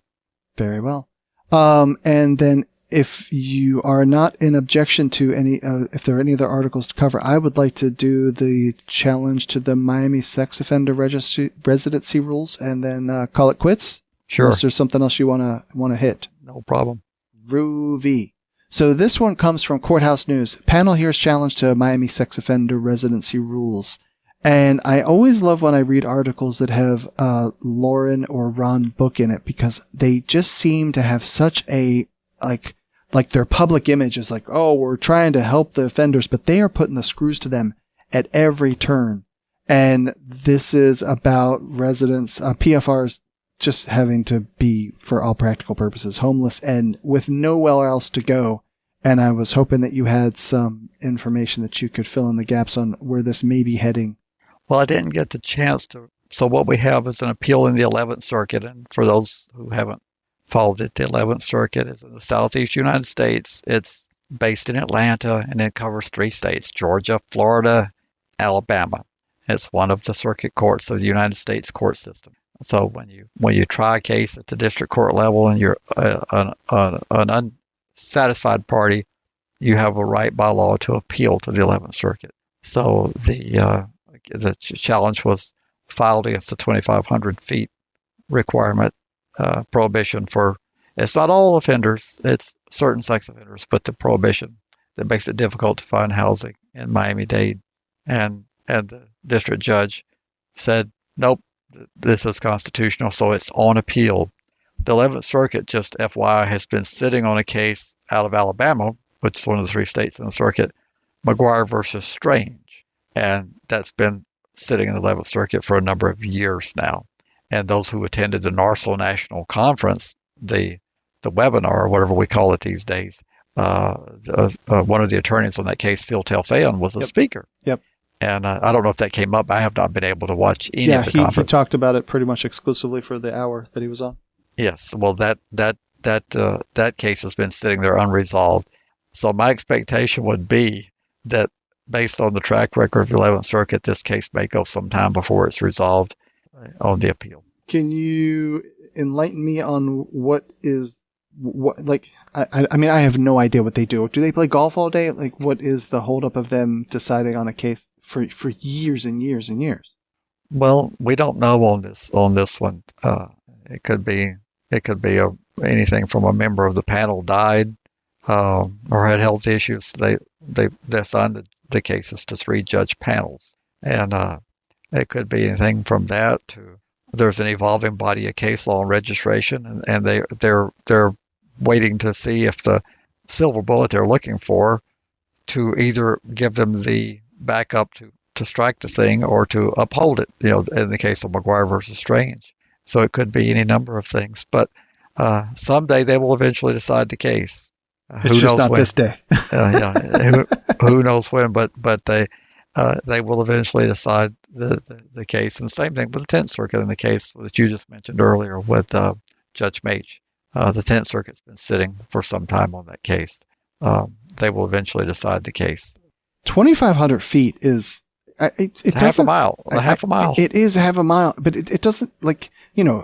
Very well. And then if you are not in objection to any, if there are any other articles to cover, I would like to do the challenge to the Miami sex offender residency rules and then call it quits. Sure. Unless there's something else you want to hit. No problem. Groovy. So this one comes from Courthouse News. Panel hears challenge to Miami sex offender residency rules. And I always love when I read articles that have Lauren or Ron Book in it, because they just seem to have such a, their public image is oh, we're trying to help the offenders, but they are putting the screws to them at every turn. And this is about residents, PFRs just having to be, for all practical purposes, homeless and with nowhere else to go. And I was hoping that you had some information that you could fill in the gaps on where this may be heading. Well, I didn't get the chance to. So what we have is an appeal in the 11th Circuit. And for those who haven't followed it, the 11th Circuit is in the southeast United States. It's based in Atlanta, and it covers 3 states, Georgia, Florida, Alabama. It's one of the circuit courts of the United States court system. So when you try a case at the district court level and you're an unsatisfied party, you have a right by law to appeal to the 11th Circuit. So the challenge was filed against the 2,500 feet requirement, prohibition for, it's not all offenders, it's certain sex offenders, but the prohibition that makes it difficult to find housing in Miami-Dade. And the district judge said, nope, this is constitutional, so it's on appeal. The 11th Circuit, just FYI, has been sitting on a case out of Alabama, which is one of the 3 states in the circuit, McGuire versus Strange. And that's been sitting in the 11th Circuit for a number of years now. And those who attended the NARSO National Conference, the webinar, or whatever we call it these days, one of the attorneys on that case, Phil Telfayan, was a speaker. Yep. And I don't know if that came up. I have not been able to watch any of the conference. Yeah, he talked about it pretty much exclusively for the hour that he was on. Yes. Well, that case has been sitting there unresolved. So my expectation would be that based on the track record of the 11th Circuit, this case may go some time before it's resolved on the appeal. Can you enlighten me on I mean, I have no idea what they do. Do they play golf all day? What is the holdup of them deciding on a case for years and years and years? Well, we don't know on this one. It could be anything from a member of the panel died or had health issues. They assigned the cases to 3 judge panels, and it could be anything from that to there's an evolving body of case law and registration, and they're waiting to see if the silver bullet they're looking for to either give them the backup to strike the thing or to uphold it, in the case of McGuire versus Strange. So it could be any number of things. But someday they will eventually decide the case. It's just not this day. Who knows when, but they will eventually decide the case. And same thing with the 10th Circuit in the case that you just mentioned earlier with Judge Mage. The 10th Circuit's been sitting for some time on that case. They will eventually decide the case. 2,500 feet is it half a mile. Half a mile. It is half a mile, but it doesn't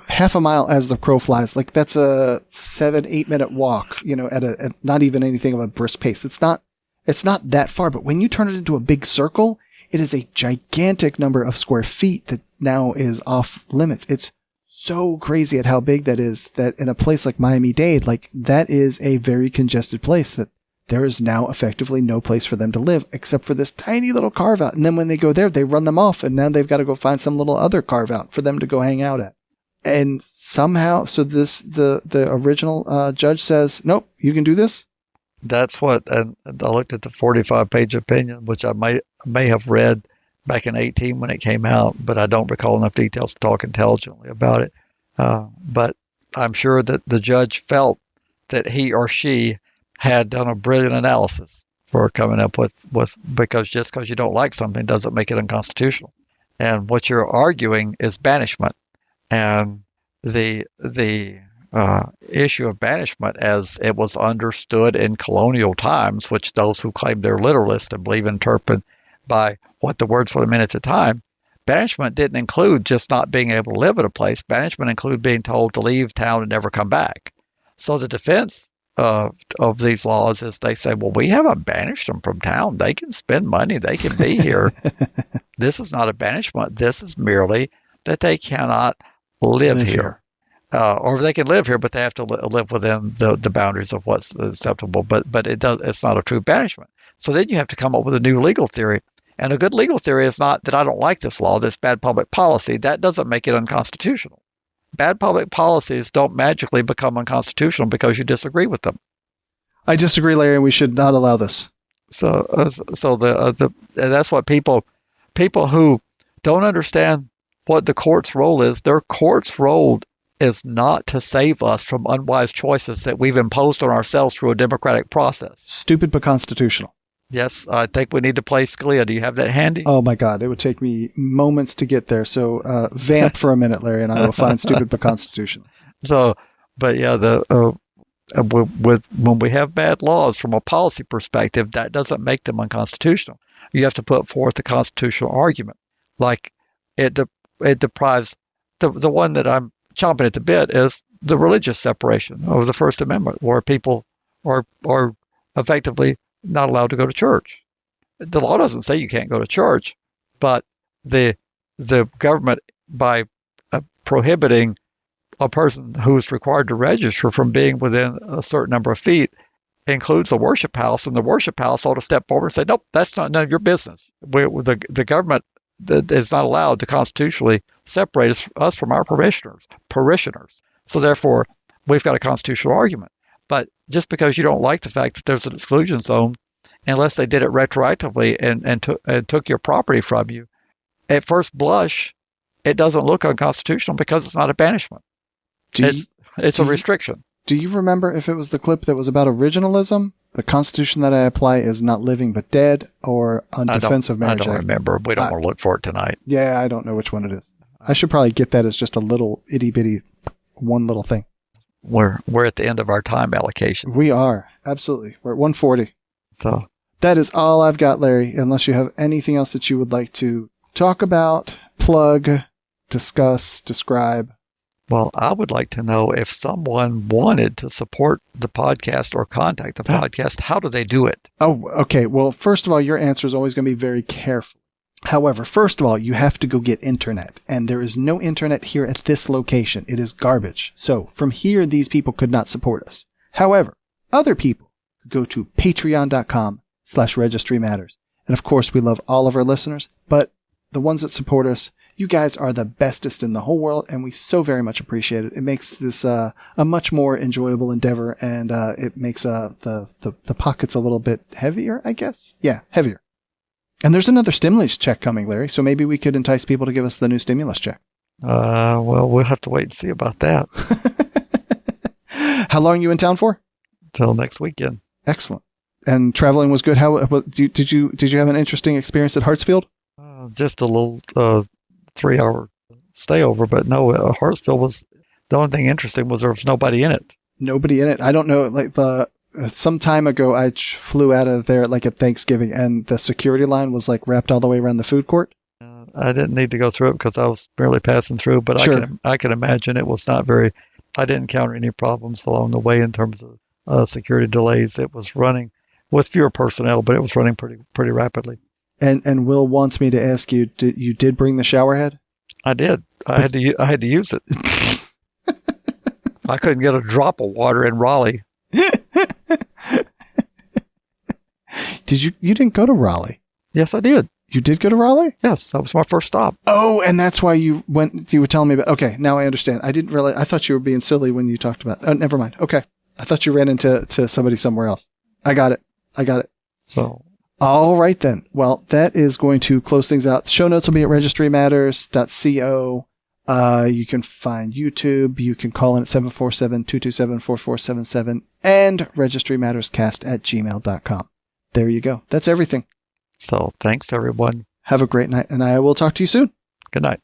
half a mile as the crow flies. Like that's a 7-8 minute walk. At not even anything of a brisk pace. It's not that far. But when you turn it into a big circle, it is a gigantic number of square feet that now is off limits. It's so crazy at how big that is, that in a place like Miami-Dade, like that is a very congested place that there is now effectively no place for them to live except for this tiny little carve out. And then when they go there, they run them off and now they've got to go find some little other carve out for them to go hang out at. And somehow, so the original judge says, nope, you can do this. That's what, and I looked at the 45-page opinion, which I may have read back in 2018 when it came out, but I don't recall enough details to talk intelligently about it. But I'm sure that the judge felt that he or she had done a brilliant analysis for coming up with because just because you don't like something doesn't make it unconstitutional. And what you're arguing is banishment. And the issue of banishment as it was understood in colonial times, which those who claim they're literalists and believe interpret by what the words would have meant at the time, banishment didn't include just not being able to live at a place. Banishment included being told to leave town and never come back. So the defense of these laws is they say, well, we haven't banished them from town. They can spend money. They can be here. This is not a banishment. This is merely that they cannot live here. Or they can live here, but they have to live within the boundaries of what's acceptable. But it's not a true banishment. So then you have to come up with a new legal theory. And a good legal theory is not that I don't like this law, this bad public policy. That doesn't make it unconstitutional. Bad public policies don't magically become unconstitutional because you disagree with them. I disagree, Larry, and we should not allow this. So that's what people who don't understand what the court's role is. Their court's role is not to save us from unwise choices that we've imposed on ourselves through a democratic process. Stupid but constitutional. Yes, I think we need to play Scalia. Do you have that handy? Oh, my God. It would take me moments to get there. So vamp for a minute, Larry, and I will find stupid but constitutional. So, but yeah, when we have bad laws from a policy perspective, that doesn't make them unconstitutional. You have to put forth a constitutional argument. Like it deprives, the one that I'm chomping at the bit is the religious separation of the First Amendment, where people are effectively not allowed to go to church. The law doesn't say you can't go to church, but the government, by prohibiting a person who is required to register from being within a certain number of feet, includes a worship house, and the worship house ought to step forward and say, nope, that's not none of your business. The government is not allowed to constitutionally separate us from our parishioners. So therefore, we've got a constitutional argument. But just because you don't like the fact that there's an exclusion zone, unless they did it retroactively and took your property from you, at first blush, it doesn't look unconstitutional because it's not a banishment. It's a restriction. Do you remember if it was the clip that was about originalism? The Constitution that I apply is not living but dead, or on Defense of Marriage Act? I don't remember. We don't want to look for it tonight. Yeah, I don't know which one it is. I should probably get that as just a little itty-bitty one little thing. We're at the end of our time allocation. We are. Absolutely. We're at 1:40. So that is all I've got, Larry, unless you have anything else that you would like to talk about, plug, discuss, describe. Well, I would like to know if someone wanted to support the podcast or contact the podcast, how do they do it? Oh, okay. Well, first of all, your answer is always going to be very careful. However, first of all, you have to go get internet, and there is no internet here at this location. It is garbage. So from here, these people could not support us. However, other people could go to patreon.com/registrymatters. And of course, we love all of our listeners, but the ones that support us. You guys are the bestest in the whole world, and we so very much appreciate it. It makes this a much more enjoyable endeavor, and it makes the pockets a little bit heavier, I guess. Yeah, heavier. And there's another stimulus check coming, Larry, so maybe we could entice people to give us the new stimulus check. Well, we'll have to wait and see about that. How long are you in town for? Till next weekend. Excellent. And traveling was good. How did you have an interesting experience at Hartsfield? Just a little 3-hour stay over, but no, Hartsfield was the only thing interesting was there was nobody in it. Nobody in it. I don't know. Like some time ago, I flew out of there like at Thanksgiving, and the security line was like wrapped all the way around the food court. I didn't need to go through it because I was barely passing through, but sure. I can imagine it was not very. I didn't encounter any problems along the way in terms of security delays. It was running with fewer personnel, but it was running pretty rapidly. And Will wants me to ask you: you did bring the shower head? I did. I had to use it. I couldn't get a drop of water in Raleigh. You didn't go to Raleigh? Yes, I did. You did go to Raleigh? Yes, that was my first stop. Oh, and that's why you were telling me about. Okay, now I understand. I didn't realize. I thought you were being silly when you talked about. Oh, never mind. Okay, I thought you ran into somebody somewhere else. I got it. So. All right then. Well, that is going to close things out. The show notes will be at registrymatters.co. You can find YouTube. You can call in at 747-227-4477 and registrymatterscast@gmail.com. There you go. That's everything. So thanks, everyone. Have a great night, and I will talk to you soon. Good night.